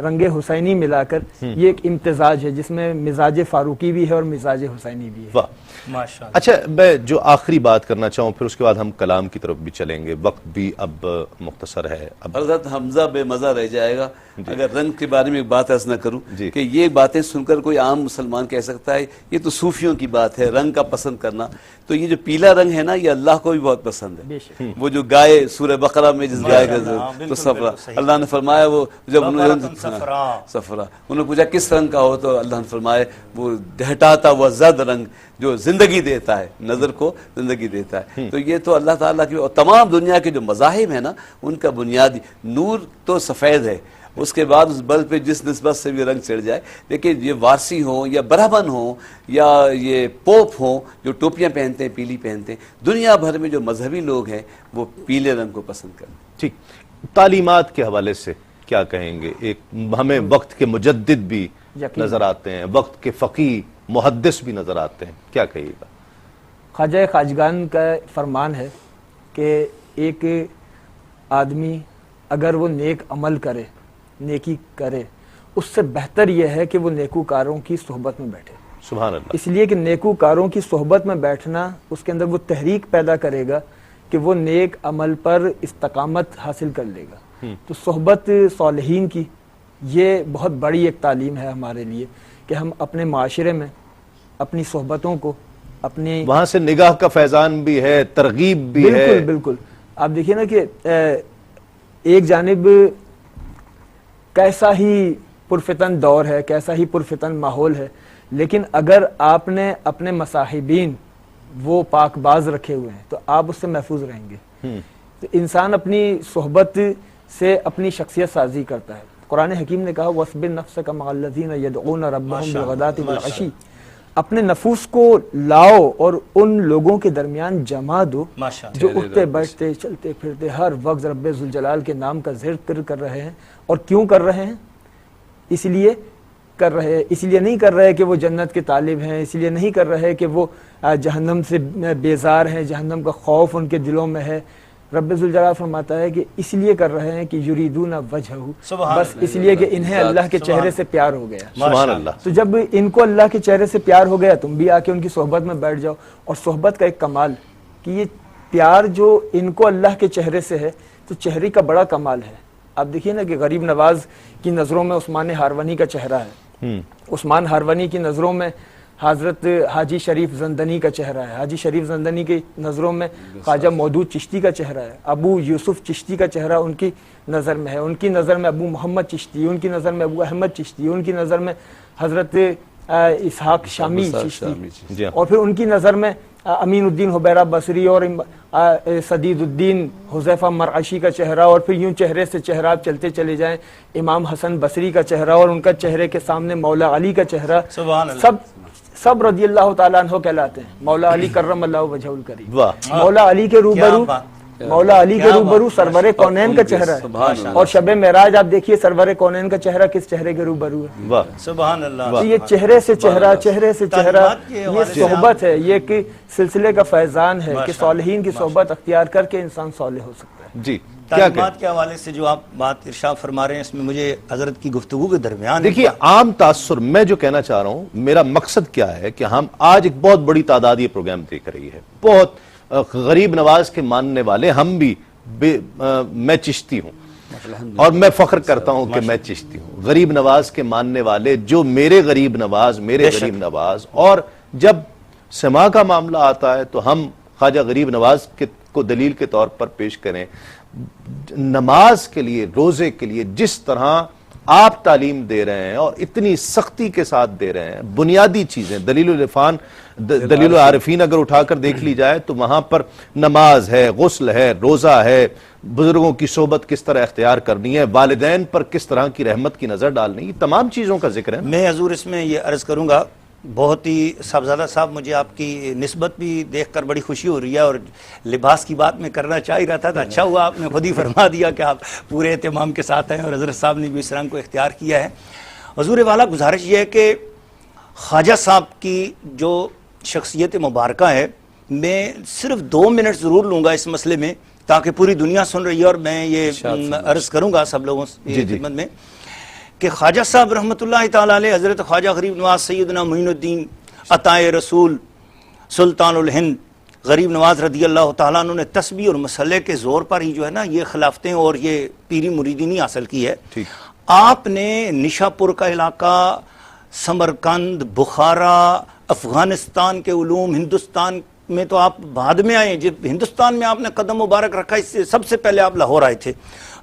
رنگ حسینی ملا کر یہ ایک امتزاج ہے جس میں مزاج فاروقی بھی ہے اور مزاج حسینی بھی ہے. واہ ماشاءاللہ. اچھا میں جو آخری بات کرنا چاہوں پھر اس کے بعد ہم کلام کی طرف بھی چلیں گے, وقت بھی اب مختصر ہے. اب حضرت حمزہ بے مزہ رہ جائے گا اگر رنگ کے بارے میں ایک بات عرض نہ کروں جی. کہ یہ باتیں سن کر کوئی عام مسلمان کہہ سکتا ہے یہ تو صوفیوں کی بات ہے رنگ کا پسند کرنا. تو یہ جو پیلا رنگ ہے نا یہ اللہ کو بھی بہت پسند ہے. وہ جو گائے سورہ بقرہ میں جس گائے کا تو صفرا اللہ نے فرمایا وہ جب صفرا انہوں نے پوچھا کس رنگ کا ہو تو اللہ نے فرمایا وہ ڈھٹاتا ہوا زرد رنگ جو زندگی دیتا ہے نظر کو زندگی دیتا ہے. تو یہ تو اللہ تعالیٰ کی اور تمام دنیا کے جو مذاہب ہیں نا ان کا بنیادی نور تو سفید ہے, اس کے بعد اس بل پہ جس نسبت سے بھی رنگ چڑھ جائے. لیکن یہ وارسی ہوں یا برہمن ہوں یا یہ پوپ ہوں جو ٹوپیاں پہنتے ہیں پیلی پہنتے ہیں, دنیا بھر میں جو مذہبی لوگ ہیں وہ پیلے رنگ کو پسند کرتے ہیں. ٹھیک, تعلیمات کے حوالے سے کیا کہیں گے؟ ایک ہمیں وقت کے مجدد بھی نظر آتے ہیں, وقت کے فقیہ محدث بھی نظر آتے ہیں, کیا کہیے گا؟ خواجہ خواجگان کا فرمان ہے کہ ایک آدمی اگر وہ نیک عمل کرے نیکی کرے اس سے بہتر یہ ہے کہ وہ نیکوکاروں کی صحبت میں بیٹھے. سبحان اللہ. اس لیے کہ نیکوکاروں کی صحبت میں بیٹھنا اس کے اندر وہ تحریک پیدا کرے گا کہ وہ نیک عمل پر استقامت حاصل کر لے گا. تو صحبت صالحین کی یہ بہت بڑی ایک تعلیم ہے ہمارے لیے کہ ہم اپنے معاشرے میں اپنی صحبتوں کو اپنی وہاں سے نگاہ کا فیضان بھی ہے, ترغیب بھی ہے. بالکل بالکل. آپ دیکھیے نا کہ ایک جانب کیسا ہی پرفتن دور ہے, کیسا ہی پرفتن ماحول ہے, لیکن اگر آپ نے اپنے مصاحبین وہ پاک باز رکھے ہوئے ہیں تو آپ اس سے محفوظ رہیں گے. تو انسان اپنی صحبت سے اپنی شخصیت سازی کرتا ہے. قرآن حکیم نے کہا وَاصْبِرْ نَفْسَكَ مَعَ الَّذِينَ يَدْعُونَ رَبَّهُمْ بِالْغَدَاةِ وَالْعَشِيِّ. اپنے نفوس کو لاؤ اور ان لوگوں کے درمیان جما دو جو اٹھتے بیٹھتے چلتے پھرتے ہر وقت رب ذوالجلال کے نام کا ذکر کر رہے ہیں. اور کیوں کر رہے ہیں؟ اس لیے نہیں کر رہے کہ وہ جنت کے طالب ہیں, اس لیے نہیں کر رہے کہ وہ جہنم سے بیزار ہیں, جہنم کا خوف ان کے دلوں میں ہے. رب ذوالجلال فرماتا ہے کہ اس لیے کر رہے ہیں کہ یریدون وجہہ, بس اس لیے کہ انہیں اللہ کے چہرے سے پیار ہو گیا. سبحان اللہ. تو جب ان کو اللہ کے چہرے سے پیار ہو گیا تم بھی آ کے ان کی صحبت میں بیٹھ جاؤ. اور صحبت کا ایک کمال کہ یہ پیار جو ان کو اللہ کے چہرے سے ہے تو چہرے کا بڑا کمال ہے. آپ دیکھیے نا کہ غریب نواز کی نظروں میں عثمان ہارونی کا چہرہ ہے, عثمان ہارونی کی نظروں میں حضرت حاجی شریف زندنی کا چہرہ ہے, حاجی شریف زندنی کی نظروں میں خواجہ مودود چشتی کا چہرہ ہے, ابو یوسف چشتی کا چہرہ ان کی نظر میں ہے, ان کی نظر میں ابو محمد چشتی, ان کی نظر میں ابو احمد چشتی, ان کی نظر میں حضرت اسحاق شامی چشتی, اور پھر ان کی نظر میں امین الدین حبیرہ بصری اور سدید الدین حذیفہ مرعشی کا چہرہ, اور پھر یوں چہرے سے چہرہ آپ چلتے چلے جائیں امام حسن بصری کا چہرہ, اور ان کا چہرے کے سامنے مولا علی کا چہرہ. سب رضی اللہ تعالیٰ عنہ کہلاتے ہیں. مولا علی کرم اللہ وجہہ الکریم, مولا علی کے روبرو سرور کونین کا چہرہ ہے. اور شب معراج آپ دیکھیے سرور کونین کا چہرہ کس چہرے کے روبرو ہے. سبحان اللہ. یہ چہرے سے چہرہ یہ صحبت ہے, یہ ایک سلسلے کا فیضان ہے کہ صالحین کی صحبت اختیار کر کے انسان صالح ہو سکتا ہے. جی تعلیمات کے حوالے سے جو آپ بات ارشاد فرما رہے ہیں اس میں مجھے حضرت کی گفتگو کے درمیان دیکھیے عام تاثر میں جو کہنا چاہ رہا ہوں, میرا مقصد کیا ہے کہ ہم آج ایک بہت بڑی تعداد یہ پروگرام دیکھ رہی ہے, بہت غریب نواز کے ماننے والے, ہم بھی میں چشتی ہوں اور میں فخر کرتا ہوں کہ میں چشتی ہوں. غریب نواز کے ماننے والے جو میرے غریب نواز, اور جب سما کا معاملہ آتا ہے تو ہم خواجہ غریب نواز کو دلیل کے طور پر پیش کریں. نماز کے لیے, روزے کے لیے جس طرح آپ تعلیم دے رہے ہیں اور اتنی سختی کے ساتھ دے رہے ہیں, بنیادی چیزیں دلیل العارفین اگر اٹھا کر دیکھ لی جائے تو وہاں پر نماز ہے, غسل ہے, روزہ ہے, بزرگوں کی صحبت کس طرح اختیار کرنی ہے, والدین پر کس طرح کی رحمت کی نظر ڈالنی, یہ تمام چیزوں کا ذکر ہے. میں حضور اس میں یہ عرض کروں گا, بہت ہی صاحبزادہ صاحب مجھے آپ کی نسبت بھی دیکھ کر بڑی خوشی ہو رہی ہے, اور لباس کی بات میں کرنا چاہ ہی رہا تھا تو اچھا ہوا آپ نے خود ہی فرما دیا کہ آپ پورے اہتمام کے ساتھ ہیں, اور حضرت صاحب نے بھی اس رنگ کو اختیار کیا ہے. حضور والا گزارش یہ ہے کہ خواجہ صاحب کی جو شخصیت مبارکہ ہے, میں صرف 2 منٹ ضرور لوں گا اس مسئلے میں تاکہ پوری دنیا سن رہی ہے, اور میں یہ عرض کروں گا سب لوگوں کی خدمت میں کہ خواجہ صاحب رحمۃ اللہ تعالی علیہ حضرت خواجہ غریب نواز سیدنا معین الدین عطائے رسول سلطان الہند غریب نواز رضی اللہ تعالیٰ عنہ نے تسبیح اور مسئلے کے زور پر ہی جو ہے نا یہ خلافتیں اور یہ پیری مریدینی حاصل کی ہے. آپ نے نشاپور کا علاقہ، سمرقند، بخارا، افغانستان کے علوم، ہندوستان میں تو آپ بعد میں آئے، جب ہندوستان میں آپ نے قدم مبارک رکھا اس سے سب سے پہلے آپ لاہور آئے تھے،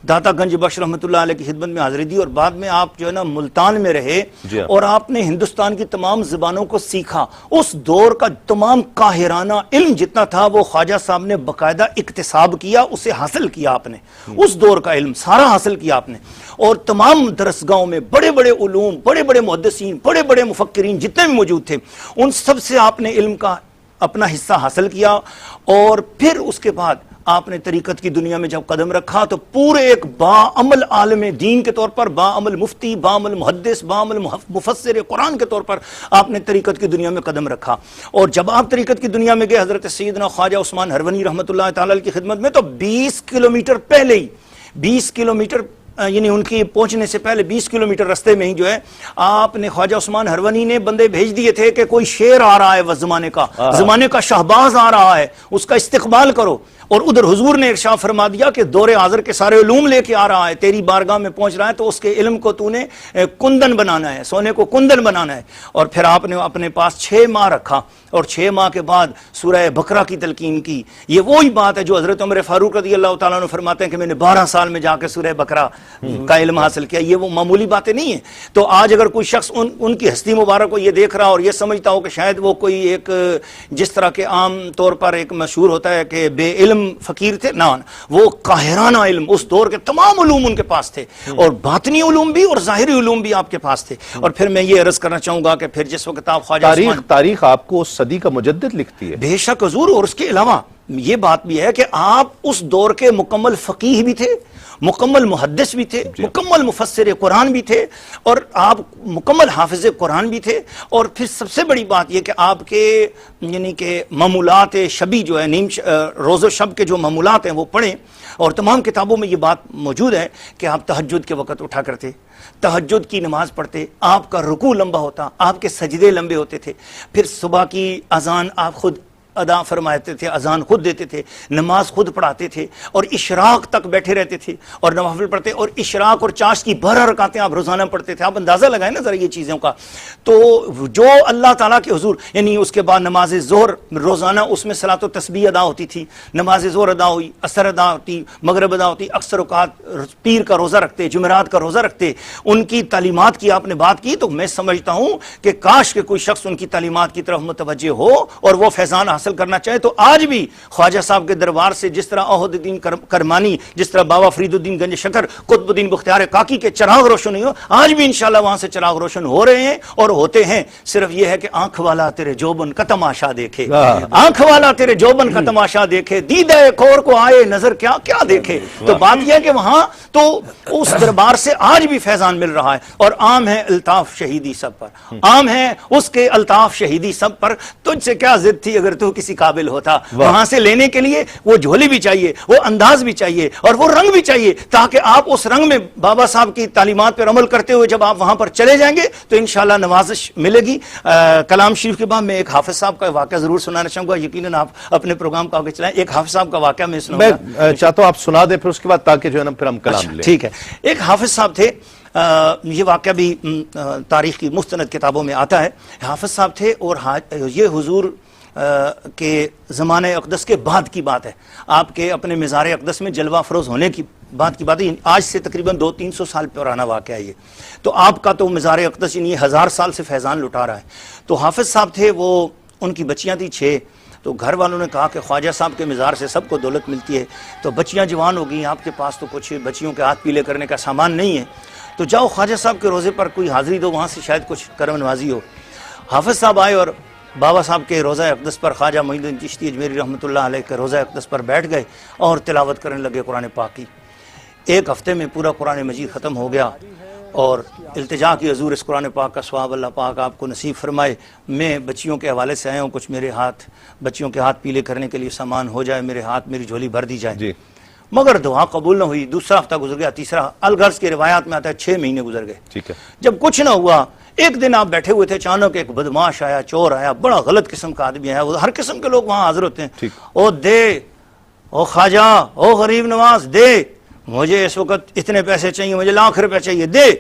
داتا گنج بخش رحمۃ اللہ علیہ کی خدمت میں حاضری دی، اور بعد میں آپ جو ہے نا ملتان میں رہے اور آپ نے ہندوستان کی تمام زبانوں کو سیکھا. اس دور کا تمام قاہرانہ علم جتنا تھا وہ خواجہ صاحب نے باقاعدہ اکتساب کیا، اسے حاصل کیا آپ نے، اس دور کا علم سارا حاصل کیا آپ نے. اور تمام درسگاہوں میں بڑے بڑے علوم، بڑے بڑے محدثین، بڑے بڑے مفکرین جتنے بھی موجود تھے ان سب سے آپ نے علم کا اپنا حصہ حاصل کیا. اور پھر اس کے بعد آپ نے طریقت کی دنیا میں جب قدم رکھا تو پورے ایک باعمل عالم دین کے طور پر، باعمل مفتی، باعمل محدث، باعمل مفسر قرآن کے طور پر آپ نے طریقت کی دنیا میں قدم رکھا. اور جب آپ طریقت کی دنیا میں گئے حضرت سیدنا خواجہ عثمان ہرونی رحمۃ اللہ تعالی کی خدمت میں، تو 20 کلومیٹر پہلے ہی 20 کلومیٹر یعنی ان کی پہنچنے سے پہلے 20 کلومیٹر رستے میں ہی جو ہے آپ نے خواجہ عثمان ہرونی نے بندے بھیج دیے تھے کہ کوئی شیر آ رہا ہے وہ زمانے کا شہباز آ رہا ہے، اس کا استقبال کرو. اور ادھر حضور نے ارشاد فرما دیا کہ دور حاضر کے سارے علوم لے کے آ رہا ہے، تیری بارگاہ میں پہنچ رہا ہے، تو اس کے علم کو تو نے کندن بنانا ہے، سونے کو کندن بنانا ہے. اور پھر آپ نے اپنے پاس 6 ماہ رکھا، اور 6 ماہ کے بعد سورہ بقرہ کی تلقین کی. یہ وہی بات ہے جو حضرت عمر فاروق رضی اللہ تعالیٰ عنہ فرماتے ہیں کہ میں نے 12 سال میں جا کے سورہ بقرہ کا علم حاصل کیا. یہ وہ معمولی باتیں نہیں ہیں. تو آج اگر کوئی شخص ان کی ہستی مبارک کو یہ دیکھ رہا اور یہ سمجھتا ہو کہ شاید وہ کوئی ایک جس طرح کے عام طور پر ایک مشہور ہوتا ہے کہ بے علم فقیر تھے، نہ، وہ قاہرانہ علم اس دور کے تمام علوم ان کے پاس تھے، اور باطنی علوم بھی اور ظاہری علوم بھی آپ کے پاس تھے. اور پھر میں یہ عرض کرنا چاہوں گا کہ پھر جس وقت آپ خواجہ تاریخ آپ کو اس صدی کا مجدد لکھتی ہے. بے شک حضور. اور اس کے علاوہ یہ بات بھی ہے کہ آپ اس دور کے مکمل فقیہ بھی تھے، مکمل محدث بھی تھے، مکمل مفسر قرآن بھی تھے، اور آپ مکمل حافظ قرآن بھی تھے. اور پھر سب سے بڑی بات یہ کہ آپ کے یعنی کہ معمولات شبی جو ہے، روز و شب کے جو معمولات ہیں وہ پڑھیں. اور تمام کتابوں میں یہ بات موجود ہے کہ آپ تہجد کے وقت اٹھا کرتے، تہجد کی نماز پڑھتے، آپ کا رکوع لمبا ہوتا، آپ کے سجدے لمبے ہوتے تھے. پھر صبح کی اذان آپ خود ادا فرماتے تھے، اذان خود دیتے تھے، نماز خود پڑھاتے تھے، اور اشراق تک بیٹھے رہتے تھے اور نوافل پڑھتے. اور اشراق اور چاشت کی 12 رکعتیں آپ روزانہ پڑھتے تھے. آپ اندازہ لگائیں نا ذرا یہ چیزوں کا. تو جو اللہ تعالیٰ کے حضور، یعنی اس کے بعد نماز ظہر روزانہ اس میں صلاۃ و تسبیح ادا ہوتی تھی، نماز ظہر ادا ہوئی، عصر ادا ہوتی، مغرب ادا ہوتی. اکثر اوقات پیر کا روزہ رکھتے، جمعرات کا روزہ رکھتے. ان کی تعلیمات کی آپ نے بات کی تو میں سمجھتا ہوں کہ کاش کہ کوئی شخص ان کی تعلیمات کی طرف متوجہ ہو اور وہ فیضان حاصل کرنا چاہے. تو آج بھی خواجہ صاحب کے دربار سے جس طرح عہد الدین کرمانی، جس طرح بابا فرید الدین گنج شکر، قطب الدین بختیار کاکی کے چراغ روشن ہوئے، آج بھی انشاءاللہ وہاں سے چراغ روشن ہو رہے ہیں اور ہوتے ہیں. صرف یہ ہے کہ آنکھ والا تیرے جوبن کا تماشا دیکھے، آنکھ والا تیرے جوبن کا تماشا دیکھے، دیدہ کور کو آئے نظر کیا کیا دیکھے. تو بات یہ ہے کہ وہاں تو اس دربار سے آج بھی فیضان مل رہا ہے. اور عام ہے الطاف شہیدی سب پر، عام ہے اس کے الطاف شہیدی سب پر. تجھ سے کیا ضد تھی اگر تو کسی قابل ہوتا. وہاں سے لینے کے لیے وہ جھولی بھی چاہیے، وہ انداز بھی چاہیے، اور وہ رنگ بھی چاہیے، تاکہ آپ اس رنگ میں بابا صاحب کی تعلیمات پر عمل کرتے ہوئے جب آپ وہاں پر چلے جائیں گے تو انشاءاللہ نوازش ملے گی. کلام شریف کے بعد میں ایک حافظ صاحب کا واقعہ ضرور سنانا چاہوں گا. یقیناً آپ اپنے پروگرام کو آگے چلائیں. ایک حافظ صاحب کا واقعہ میں سناؤں گا. میں چاہتا ہوں آپ سنا دیں پھر اس کے بعد تاکہ جو ہے نا پھر ہم کلام لیں. ٹھیک ہے. ایک حافظ صاحب تھے، یہ واقعہ بھی تاریخ کی مستند کتابوں میں آتا ہے. حافظ صاحب تھے اور یہ حضور کے زمانہ اقدس کے بعد کی بات ہے. آپ کے اپنے مزار اقدس میں جلوہ افروز ہونے کی بات ہے. آج سے تقریباً 200-300 سال پرانا واقعہ ہے یہ. تو آپ کا تو مزار اقدس یعنی 1000 سال سے فیضان لٹا رہا ہے. تو حافظ صاحب تھے، وہ ان کی بچیاں تھیں 6. تو گھر والوں نے کہا کہ خواجہ صاحب کے مزار سے سب کو دولت ملتی ہے، تو بچیاں جوان ہو گئیں، آپ کے پاس تو کچھ بچیوں کے ہاتھ پیلے کرنے کا سامان نہیں ہے، تو جاؤ خواجہ صاحب کے روزے پر کوئی حاضری دو، وہاں سے شاید کچھ کرم نوازی ہو. حافظ صاحب آئے اور بابا صاحب کے روزہ اقدس پر، خواجہ معین الدین چشتی اجمیری رحمۃ اللہ علیہ کے روزہ اقدس پر بیٹھ گئے اور تلاوت کرنے لگے قرآن پاک کی. 1 ہفتے میں پورا قرآن مجید ختم ہو گیا اور التجا کی حضور اس قرآن پاک کا ثواب اللہ پاک آپ کو نصیب فرمائے. میں بچیوں کے حوالے سے آیا ہوں، کچھ میرے ہاتھ بچیوں کے ہاتھ پیلے کرنے کے لیے سامان ہو جائے، میرے ہاتھ میری جھولی بھر دی جائے. مگر دعا قبول نہ ہوئی. دوسرا ہفتہ گزر گیا, تیسرا. الغرض کی روایات میں آتا ہے 6 مہینے گزر گئے. ٹھیک ہے. جب کچھ نہ ہوا, ایک دن آپ بیٹھے ہوئے تھے, اچانک ایک بدماش آیا, چور آیا, بڑا غلط قسم کا آدمی آیا. ہر قسم کے لوگ وہاں حاضر ہوتے ہیں. او دے, او خواجہ, او غریب نواز, دے, مجھے اس وقت اتنے پیسے چاہیے, مجھے لاکھ روپے چاہیے, دے.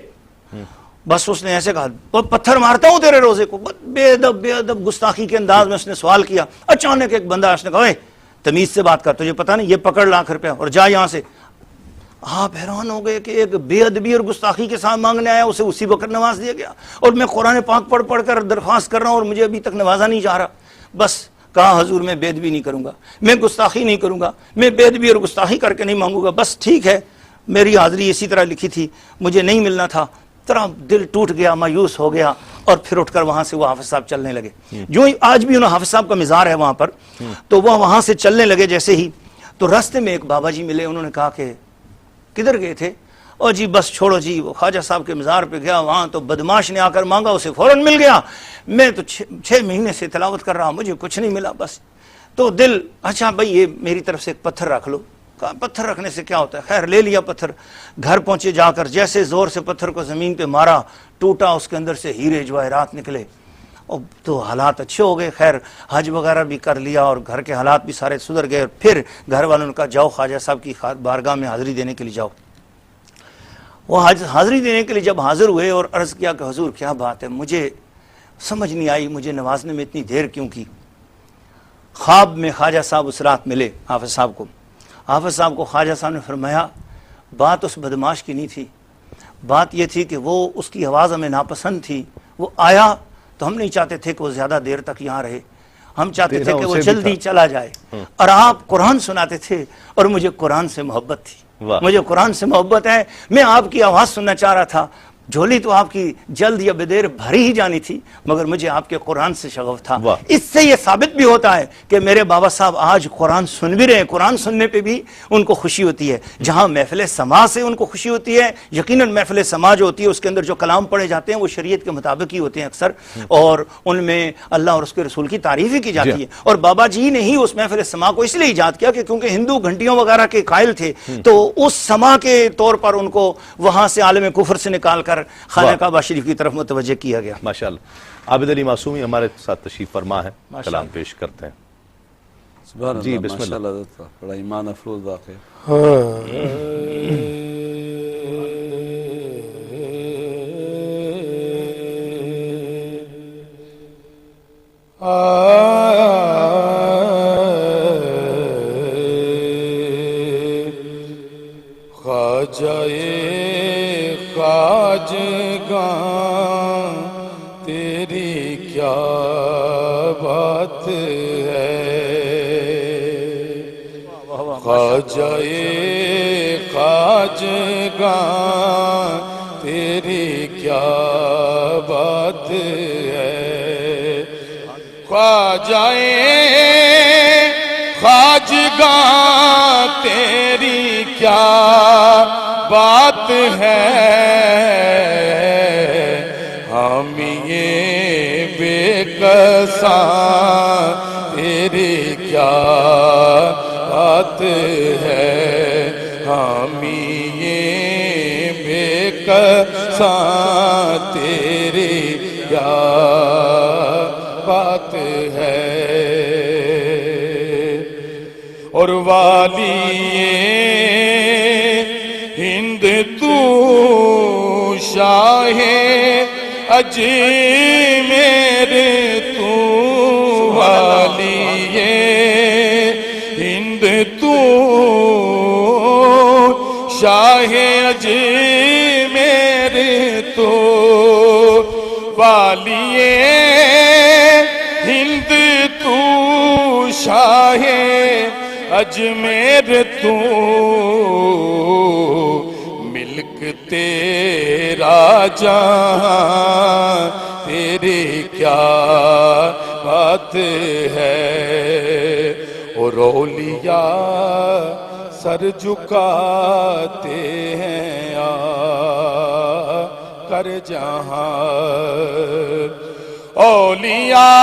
بس اس نے ایسے کہا, وہ پتھر مارتا ہوں تیرے روزے کو. بے ادب گستاخی کے انداز میں اس نے سوال کیا. اچانک ایک بندہ, اس نے کہا, تمیز سے بات کر, تجھے پتہ نہیں, یہ پکڑ لاکھ روپے اور جا یہاں سے. آپ حیران ہو گئے کہ ایک بے ادبی اور گستاخی کے ساتھ مانگنے آیا, اسے اسی وقت نواز دیا گیا, اور میں قرآن پاک پڑھ کر درخواست کر رہا ہوں اور مجھے ابھی تک نوازا نہیں جا رہا. بس کہا, حضور میں بے ادبی نہیں کروں گا, میں گستاخی نہیں کروں گا, میں بے ادبی اور گستاخی کر کے نہیں مانگوں گا. بس ٹھیک ہے, میری حاضری اسی طرح لکھی تھی, مجھے نہیں ملنا تھا. طرح دل ٹوٹ گیا, مایوس ہو گیا, اور پھر اٹھ کر وہاں سے وہ حافظ صاحب چلنے لگے. جو آج بھی انہوں حافظ صاحب کا مزار ہے وہاں پر, تو وہ وہاں سے چلنے لگے. جیسے ہی تو راستے میں ایک بابا جی ملے, انہوں نے کہا کہ کدھر گئے تھے؟ اور جی بس چھوڑو جی, وہ خواجہ صاحب کے مزار پہ گیا, وہاں تو بدماش نے آ کر مانگا, اسے فوراً مل گیا. میں تو 6 مہینے سے تلاوت کر رہا ہوں, مجھے کچھ نہیں ملا. بس تو دل, اچھا بھائی یہ میری طرف سے ایک پتھر رکھ لو. کہا پتھر رکھنے سے کیا ہوتا ہے؟ خیر لے لیا پتھر. گھر پہنچے, جا کر جیسے زور سے پتھر کو زمین پہ مارا, ٹوٹا, اس کے اندر سے ہیرے جواہرات نکلے. اور تو حالات اچھے ہو گئے. خیر حج وغیرہ بھی کر لیا اور گھر کے حالات بھی سارے سدھر گئے. اور پھر گھر والوں نے کہا, جاؤ خواجہ صاحب کی بارگاہ میں حاضری دینے کے لیے جاؤ. وہ حاضری دینے کے لیے جب حاضر ہوئے اور عرض کیا کہ حضور کیا بات ہے, مجھے سمجھ نہیں آئی, مجھے نوازنے میں اتنی دیر کیوں کی. خواب میں خواجہ صاحب اس رات ملے حافظ صاحب کو. حافظ صاحب کو خواجہ صاحب نے فرمایا, بات اس بدماش کی نہیں تھی, بات یہ تھی کہ وہ, اس کی آواز ہمیں ناپسند تھی, وہ آیا تو ہم نہیں چاہتے تھے کہ وہ زیادہ دیر تک یہاں رہے, ہم چاہتے تھے کہ وہ جلدی چلا جائے. اور آپ قرآن سناتے تھے اور مجھے قرآن سے محبت تھی, مجھے قرآن سے محبت ہے, میں آپ کی آواز سننا چاہ رہا تھا. جھولی تو آپ کی جلد یا بدیر بھری ہی جانی تھی, مگر مجھے آپ کے قرآن سے شغف تھا. اس سے یہ ثابت بھی ہوتا ہے کہ میرے بابا صاحب آج قرآن سن بھی رہے ہیں. قرآن سننے پہ بھی ان کو خوشی ہوتی ہے. جہاں محفل سما سے ان کو خوشی ہوتی ہے, یقیناً محفل سما جو ہوتی ہے اس کے اندر جو کلام پڑھے جاتے ہیں وہ شریعت کے مطابق ہی ہوتے ہیں اکثر, اور ان میں اللہ اور اس کے رسول کی تعریف ہی کی جاتی ہے. اور بابا جی نے ہی اس محفل سما کو اس لیے ایجاد کیا کہ کیونکہ ہندو گھنٹیوں وغیرہ کے قائل تھے, تو اس سما کے طور پر ان کو وہاں سے عالم کفر سے نکال کر خانہ کعبہ شریف کی طرف متوجہ کیا گیا. ماشاءاللہ. عابد علی معصومی ہمارے ساتھ تشریف فرما ہے, کلام پیش کرتے ہیں. سبحان جی اللہ, بسم اللہ. ماشاءاللہ, بڑا ایمان افروز واقعہ. خواجہ خواجگاں تیری کیا بات ہے, خواجہ خواجگاں تیری کیا بات ہے, خواجہ خواجگاں تیری کیا بات ہے, ہم یہ بے کساں تیری کیا بات ہے, ہم یہ بے کساں تیری کیا بات ہے. اور والی ہند تو شاہ اجمیر تو, والی ہند تو شاہ اجمیر تو, والی ہند تو شاہ اجمیر تو, ملک تیرا جہاں تیری کیا بات ہے. اور اولیاء سر جھکاتے ہیں آ کر جہاں, اولیاء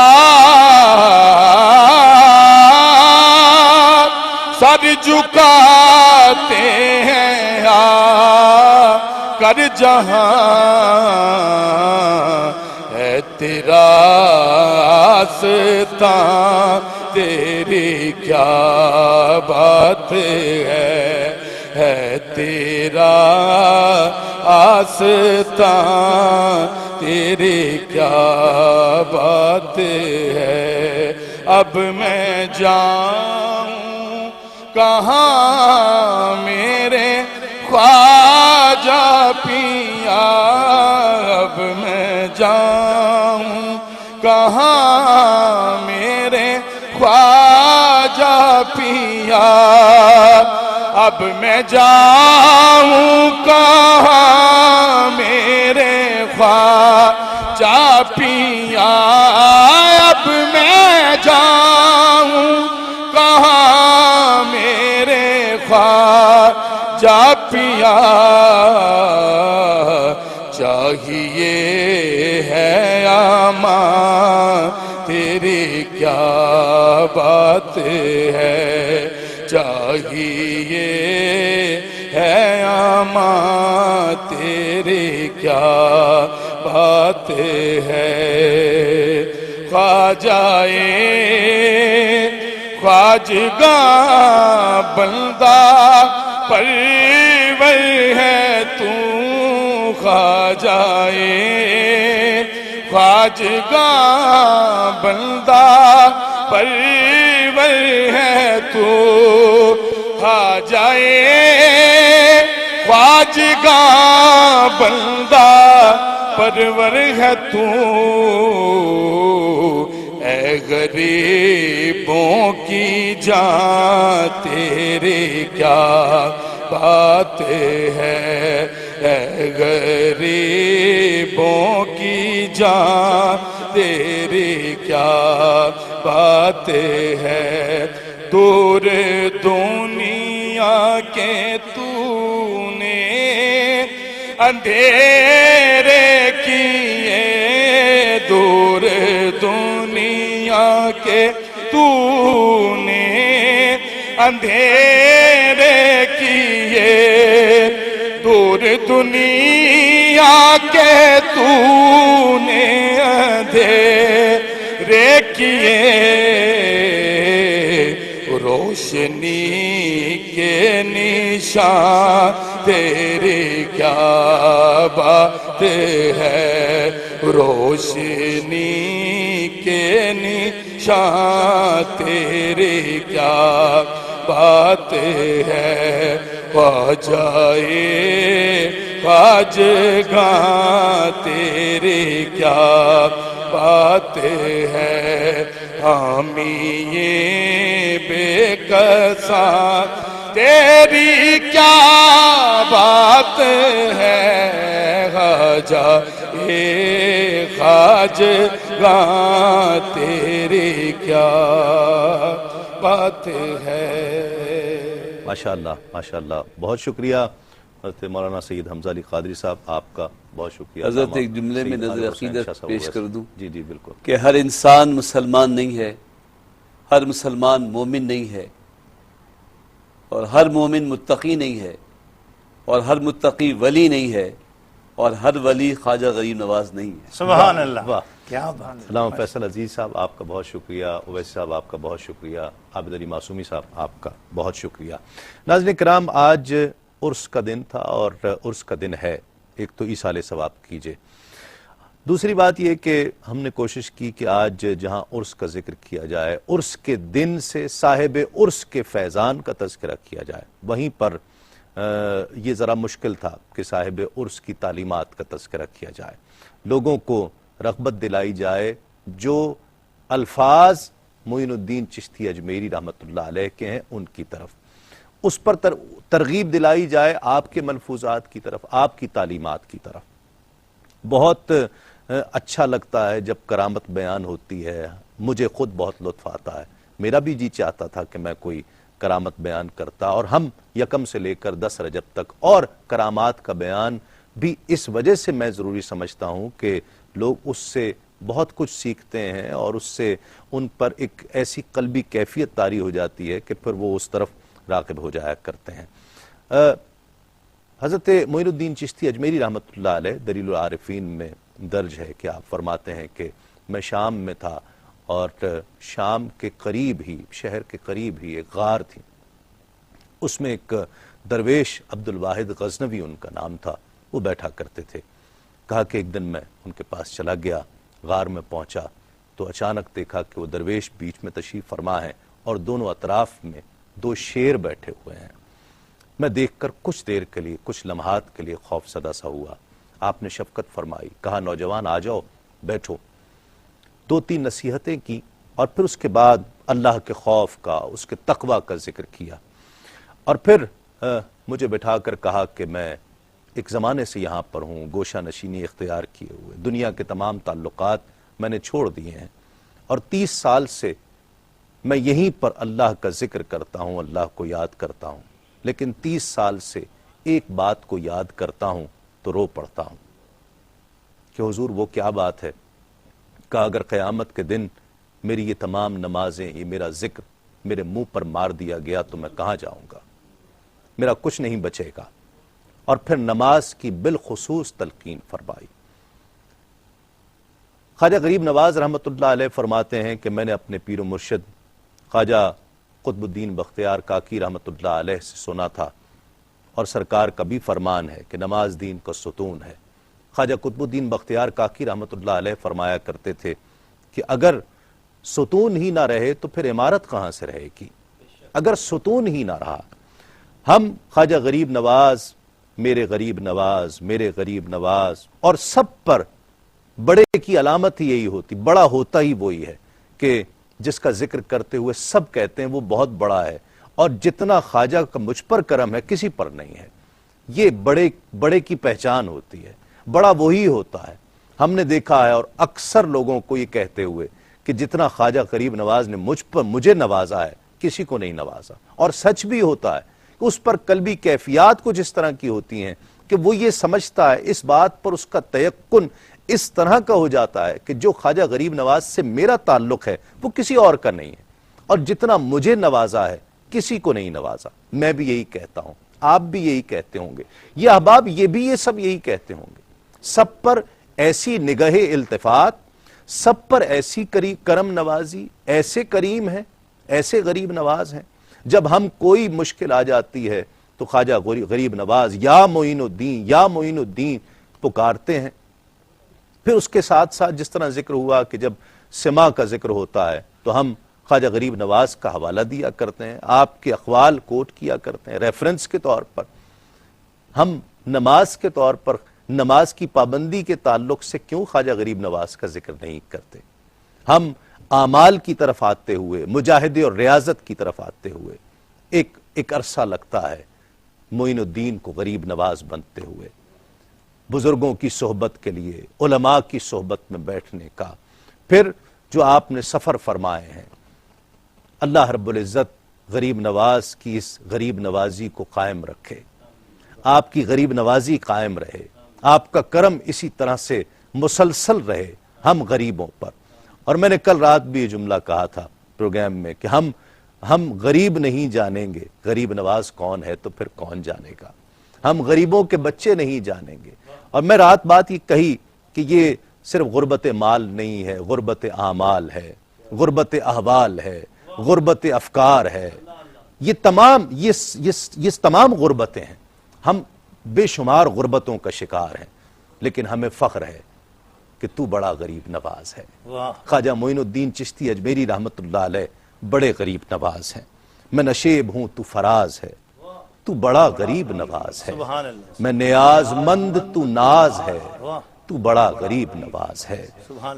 سر جھکاتے ہر جہاں ہے تیرا آستان، تیری کیا بات ہے تیرا آستان، تیری کیا بات ہے۔ اب میں جاؤں کہاں میرے خواجہ پیا، اب میں جاؤں کہاں میرے خواجہ پیا، اب میں جاؤں کہاں میرے خواجہ پیا، اب میں جاؤں کہاں میرے خواجہ پیا، چاہیے ہے امان تیری کیا بات ہے، چاہیے ہے امان تیری کیا بات ہے۔ خواجائے خواجگاں بندہ پرور ہے تو، خواجائے خواجگاں بندہ پرور ہے تو، خواجائے خواجگاں بندہ پرور ہے تو، اے غریبوں کی جان تیرے کیا بات ہے، اے غریبوں کی جان تیری کیا بات ہے۔ دور دنیا کے تو نے اندھیرے کیے، دور دنیا کے تو نے اندھیرے کیے، دور دنیا کے تو نے اندھیرے کیے، روشنی کے نشان تیری کیا بات ہے، روشنی کے نشان تیری کیا بات ہے۔ خواجائے خواجگاں تیری کیا بات ہے، حامی بے کساں تیری کیا بات ہے، خواجائے خواجگاں تیری کیا بات ہے۔ ماشاءاللہ ماشاءاللہ، بہت شکریہ حضرت مولانا سید حمزہ علی قادری صاحب، آپ کا بہت شکریہ۔ حضرت ایک جملے میں نظر عقیدت پیش کر دوں جی جی بالکل، کہ ہر انسان مسلمان نہیں ہے، ہر مسلمان مومن نہیں ہے، اور ہر مومن متقی نہیں ہے، اور ہر متقی ولی نہیں ہے، اور ہر ولی خواجہ غریب نواز نہیں ہے۔ سبحان اللہ، واہ، کیا بات ہے۔ علامہ فیصل عزیز صاحب آپ کا بہت شکریہ، اویس صاحب آپ کا بہت شکریہ، عابد علی معصومی صاحب آپ کا بہت شکریہ۔ ناظرین کرام، آج عرس کا دن تھا اور عرس کا دن ہے، ایک تو ایصال ثواب کیجئے، دوسری بات یہ کہ ہم نے کوشش کی کہ آج جہاں عرس کا ذکر کیا جائے، عرس کے دن سے صاحب عرس کے فیضان کا تذکرہ کیا جائے، وہیں پر یہ ذرا مشکل تھا کہ صاحب عرس کی تعلیمات کا تذکرہ کیا جائے، لوگوں کو رغبت دلائی جائے جو الفاظ معین الدین چشتی اجمیری رحمۃ اللہ علیہ کے ہیں ان کی طرف، اس پر ترغیب دلائی جائے آپ کے ملفوظات کی طرف، آپ کی تعلیمات کی طرف۔ بہت اچھا لگتا ہے جب کرامت بیان ہوتی ہے، مجھے خود بہت لطف آتا ہے، میرا بھی جی چاہتا تھا کہ میں کوئی کرامت بیان کرتا، اور ہم یکم سے لے کر 10 رجب تک، اور کرامات کا بیان بھی اس وجہ سے میں ضروری سمجھتا ہوں کہ لوگ اس سے بہت کچھ سیکھتے ہیں، اور اس سے ان پر ایک ایسی قلبی کیفیت طاری ہو جاتی ہے کہ پھر وہ اس طرف راغب ہو جایا کرتے ہیں۔ حضرت معین الدین چشتی اجمیری رحمۃ اللہ علیہ دلیل العارفین میں درج ہے کہ آپ فرماتے ہیں کہ میں شام میں تھا اور شام کے قریب ہی، شہر کے قریب ہی ایک غار تھی، اس میں ایک درویش عبد الواحد غزنوی ان کا نام تھا، وہ بیٹھا کرتے تھے۔ کہا کہ ایک دن میں ان کے پاس چلا گیا، غار میں پہنچا تو اچانک دیکھا کہ وہ درویش بیچ میں تشریف فرما ہے اور دونوں اطراف میں دو شیر بیٹھے ہوئے ہیں۔ میں دیکھ کر کچھ دیر کے لیے، کچھ لمحات کے لیے خوف زدہ سا ہوا۔ آپ نے شفقت فرمائی، کہا نوجوان آ جاؤ، بیٹھو۔ دو تین نصیحتیں کی اور پھر اس کے بعد اللہ کے خوف کا، اس کے تقوی کا ذکر کیا، اور پھر مجھے بٹھا کر کہا کہ میں ایک زمانے سے یہاں پر ہوں، گوشہ نشینی اختیار کیے ہوئے، دنیا کے تمام تعلقات میں نے چھوڑ دیے ہیں، اور 30 سال سے میں یہیں پر اللہ کا ذکر کرتا ہوں، اللہ کو یاد کرتا ہوں، لیکن 30 سال سے ایک بات کو یاد کرتا ہوں تو رو پڑتا ہوں کہ حضور وہ کیا بات ہے؟ کہا اگر قیامت کے دن میری یہ تمام نمازیں، یہ میرا ذکر میرے منہ پر مار دیا گیا تو میں کہاں جاؤں گا؟ میرا کچھ نہیں بچے گا۔ اور پھر نماز کی بالخصوص تلقین فرمائی۔ خواجہ غریب نواز رحمۃ اللہ علیہ فرماتے ہیں کہ میں نے اپنے پیر و مرشد خواجہ قطب الدین بختیار کاکی رحمۃ اللہ علیہ سے سنا تھا، اور سرکار کا بھی فرمان ہے کہ نماز دین کا ستون ہے۔ خواجہ قطب الدین بختیار کاکی رحمۃ اللہ علیہ فرمایا کرتے تھے کہ اگر ستون ہی نہ رہے تو پھر عمارت کہاں سے رہے گی؟ اگر ستون ہی نہ رہا، ہم خواجہ غریب نواز، میرے غریب نواز، میرے غریب نواز، اور سب پر بڑے کی علامت ہی یہی ہوتی، بڑا ہوتا ہی وہی ہے کہ جس کا ذکر کرتے ہوئے سب کہتے ہیں وہ بہت بڑا ہے، اور جتنا خواجہ کا مجھ پر کرم ہے کسی پر نہیں ہے۔ یہ بڑے کی پہچان ہوتی ہے، بڑا وہی ہوتا ہے۔ ہم نے دیکھا ہے اور اکثر لوگوں کو یہ کہتے ہوئے کہ جتنا خواجہ غریب نواز نے مجھے نوازا ہے کسی کو نہیں نوازا، اور سچ بھی ہوتا ہے کہ اس پر قلبی کیفیات کچھ اس طرح کی ہوتی ہیں کہ وہ یہ سمجھتا ہے، اس بات پر اس کا تیقن اس طرح کا ہو جاتا ہے کہ جو خواجہ غریب نواز سے میرا تعلق ہے وہ کسی اور کا نہیں ہے، اور جتنا مجھے نوازا ہے کسی کو نہیں نوازا۔ میں بھی یہی کہتا ہوں، آپ بھی یہی کہتے ہوں گے، یہ احباب یہ سب یہی کہتے ہوں گے۔ سب پر ایسی نگاہ التفات، سب پر ایسی کرم نوازی، ایسے کریم ہیں، ایسے غریب نواز ہیں۔ جب ہم کوئی مشکل آ جاتی ہے تو خواجہ غریب نواز یا معین الدین یا معین الدین پکارتے ہیں۔ پھر اس کے ساتھ ساتھ جس طرح ذکر ہوا کہ جب سما کا ذکر ہوتا ہے تو ہم خواجہ غریب نواز کا حوالہ دیا کرتے ہیں، آپ کے اقوال کوٹ کیا کرتے ہیں ریفرنس کے طور پر۔ ہم نماز کے طور پر، نماز کی پابندی کے تعلق سے کیوں خواجہ غریب نواز کا ذکر نہیں کرتے؟ ہم اعمال کی طرف آتے ہوئے، مجاہدے اور ریاضت کی طرف آتے ہوئے ایک عرصہ لگتا ہے معین الدین کو غریب نواز بنتے ہوئے، بزرگوں کی صحبت کے لیے، علماء کی صحبت میں بیٹھنے کا۔ پھر جو آپ نے سفر فرمائے ہیں، اللہ رب العزت غریب نواز کی اس غریب نوازی کو قائم رکھے، آپ کی غریب نوازی قائم رہے، آپ کا کرم اسی طرح سے مسلسل رہے ہم غریبوں پر۔ اور میں نے کل رات بھی یہ جملہ کہا تھا پروگرام میں کہ ہم غریب نہیں جانیں گے غریب نواز کون ہے تو پھر کون جانے گا؟ ہم غریبوں کے بچے نہیں جانیں گے۔ اور میں رات بات یہ کہی کہ یہ صرف غربت مال نہیں ہے، غربت اعمال ہے، غربت احوال ہے، غربت افکار ہے، یہ تمام غربتیں ہیں۔ ہم بے شمار غربتوں کا شکار ہیں، لیکن ہمیں فخر ہے کہ تو بڑا غریب نواز ہے۔ خواجہ معین الدین چشتی اجمیری رحمت اللہ علیہ بڑے غریب نواز ہیں۔ میں نشیب ہوں تو فراز ہے، تو بڑا غریب نواز ہے۔ میں نیاز مند تو ناز ہے، تو بڑا غریب نواز ہے۔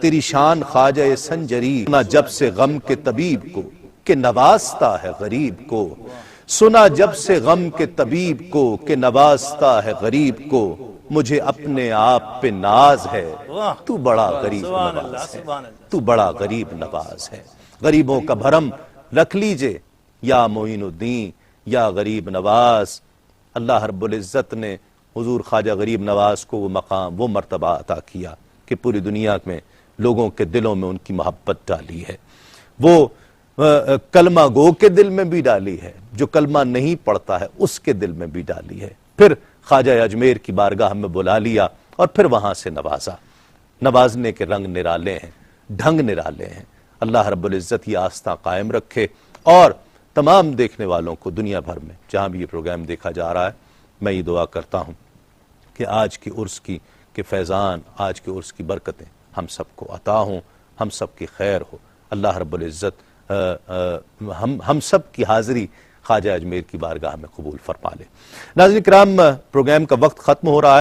تیری شان خواجہ سنجری نہ جب سے غم کے طبیب کو کہ نوازتا ہے غریب کو، سنا جب سے غم کے طبیب کو کہ نوازتا ہے غریب کو، مجھے اپنے آپ پہ ناز ہے، تو بڑا غریب نواز ہے، تو بڑا غریب نواز ہے۔ غریبوں کا بھرم رکھ لیجئے یا معین الدین یا غریب نواز۔ اللہ رب العزت نے حضور خواجہ غریب نواز کو وہ مقام، وہ مرتبہ عطا کیا کہ پوری دنیا میں لوگوں کے دلوں میں ان کی محبت ڈالی ہے، وہ کلمہ گو کے دل میں بھی ڈالی ہے، جو کلمہ نہیں پڑھتا ہے اس کے دل میں بھی ڈالی ہے۔ پھر خواجہ اجمیر کی بارگاہ میں بلا لیا اور پھر وہاں سے نوازا۔ نوازنے کے رنگ نرالے ہیں، ڈھنگ نرالے ہیں۔ اللہ رب العزت یہ آستہ قائم رکھے اور تمام دیکھنے والوں کو دنیا بھر میں جہاں بھی یہ پروگرام دیکھا جا رہا ہے، میں یہ دعا کرتا ہوں کہ آج کی عرس کی فیضان، آج کے عرس کی برکتیں ہم سب کو عطا ہوں، ہم سب کی خیر ہو۔ اللہ رب العزت ہم سب کی حاضری خواجہ اجمیر کی بارگاہ میں قبول فرما لے۔ ناظرین کرام، پروگرام کا وقت ختم ہو رہا ہے۔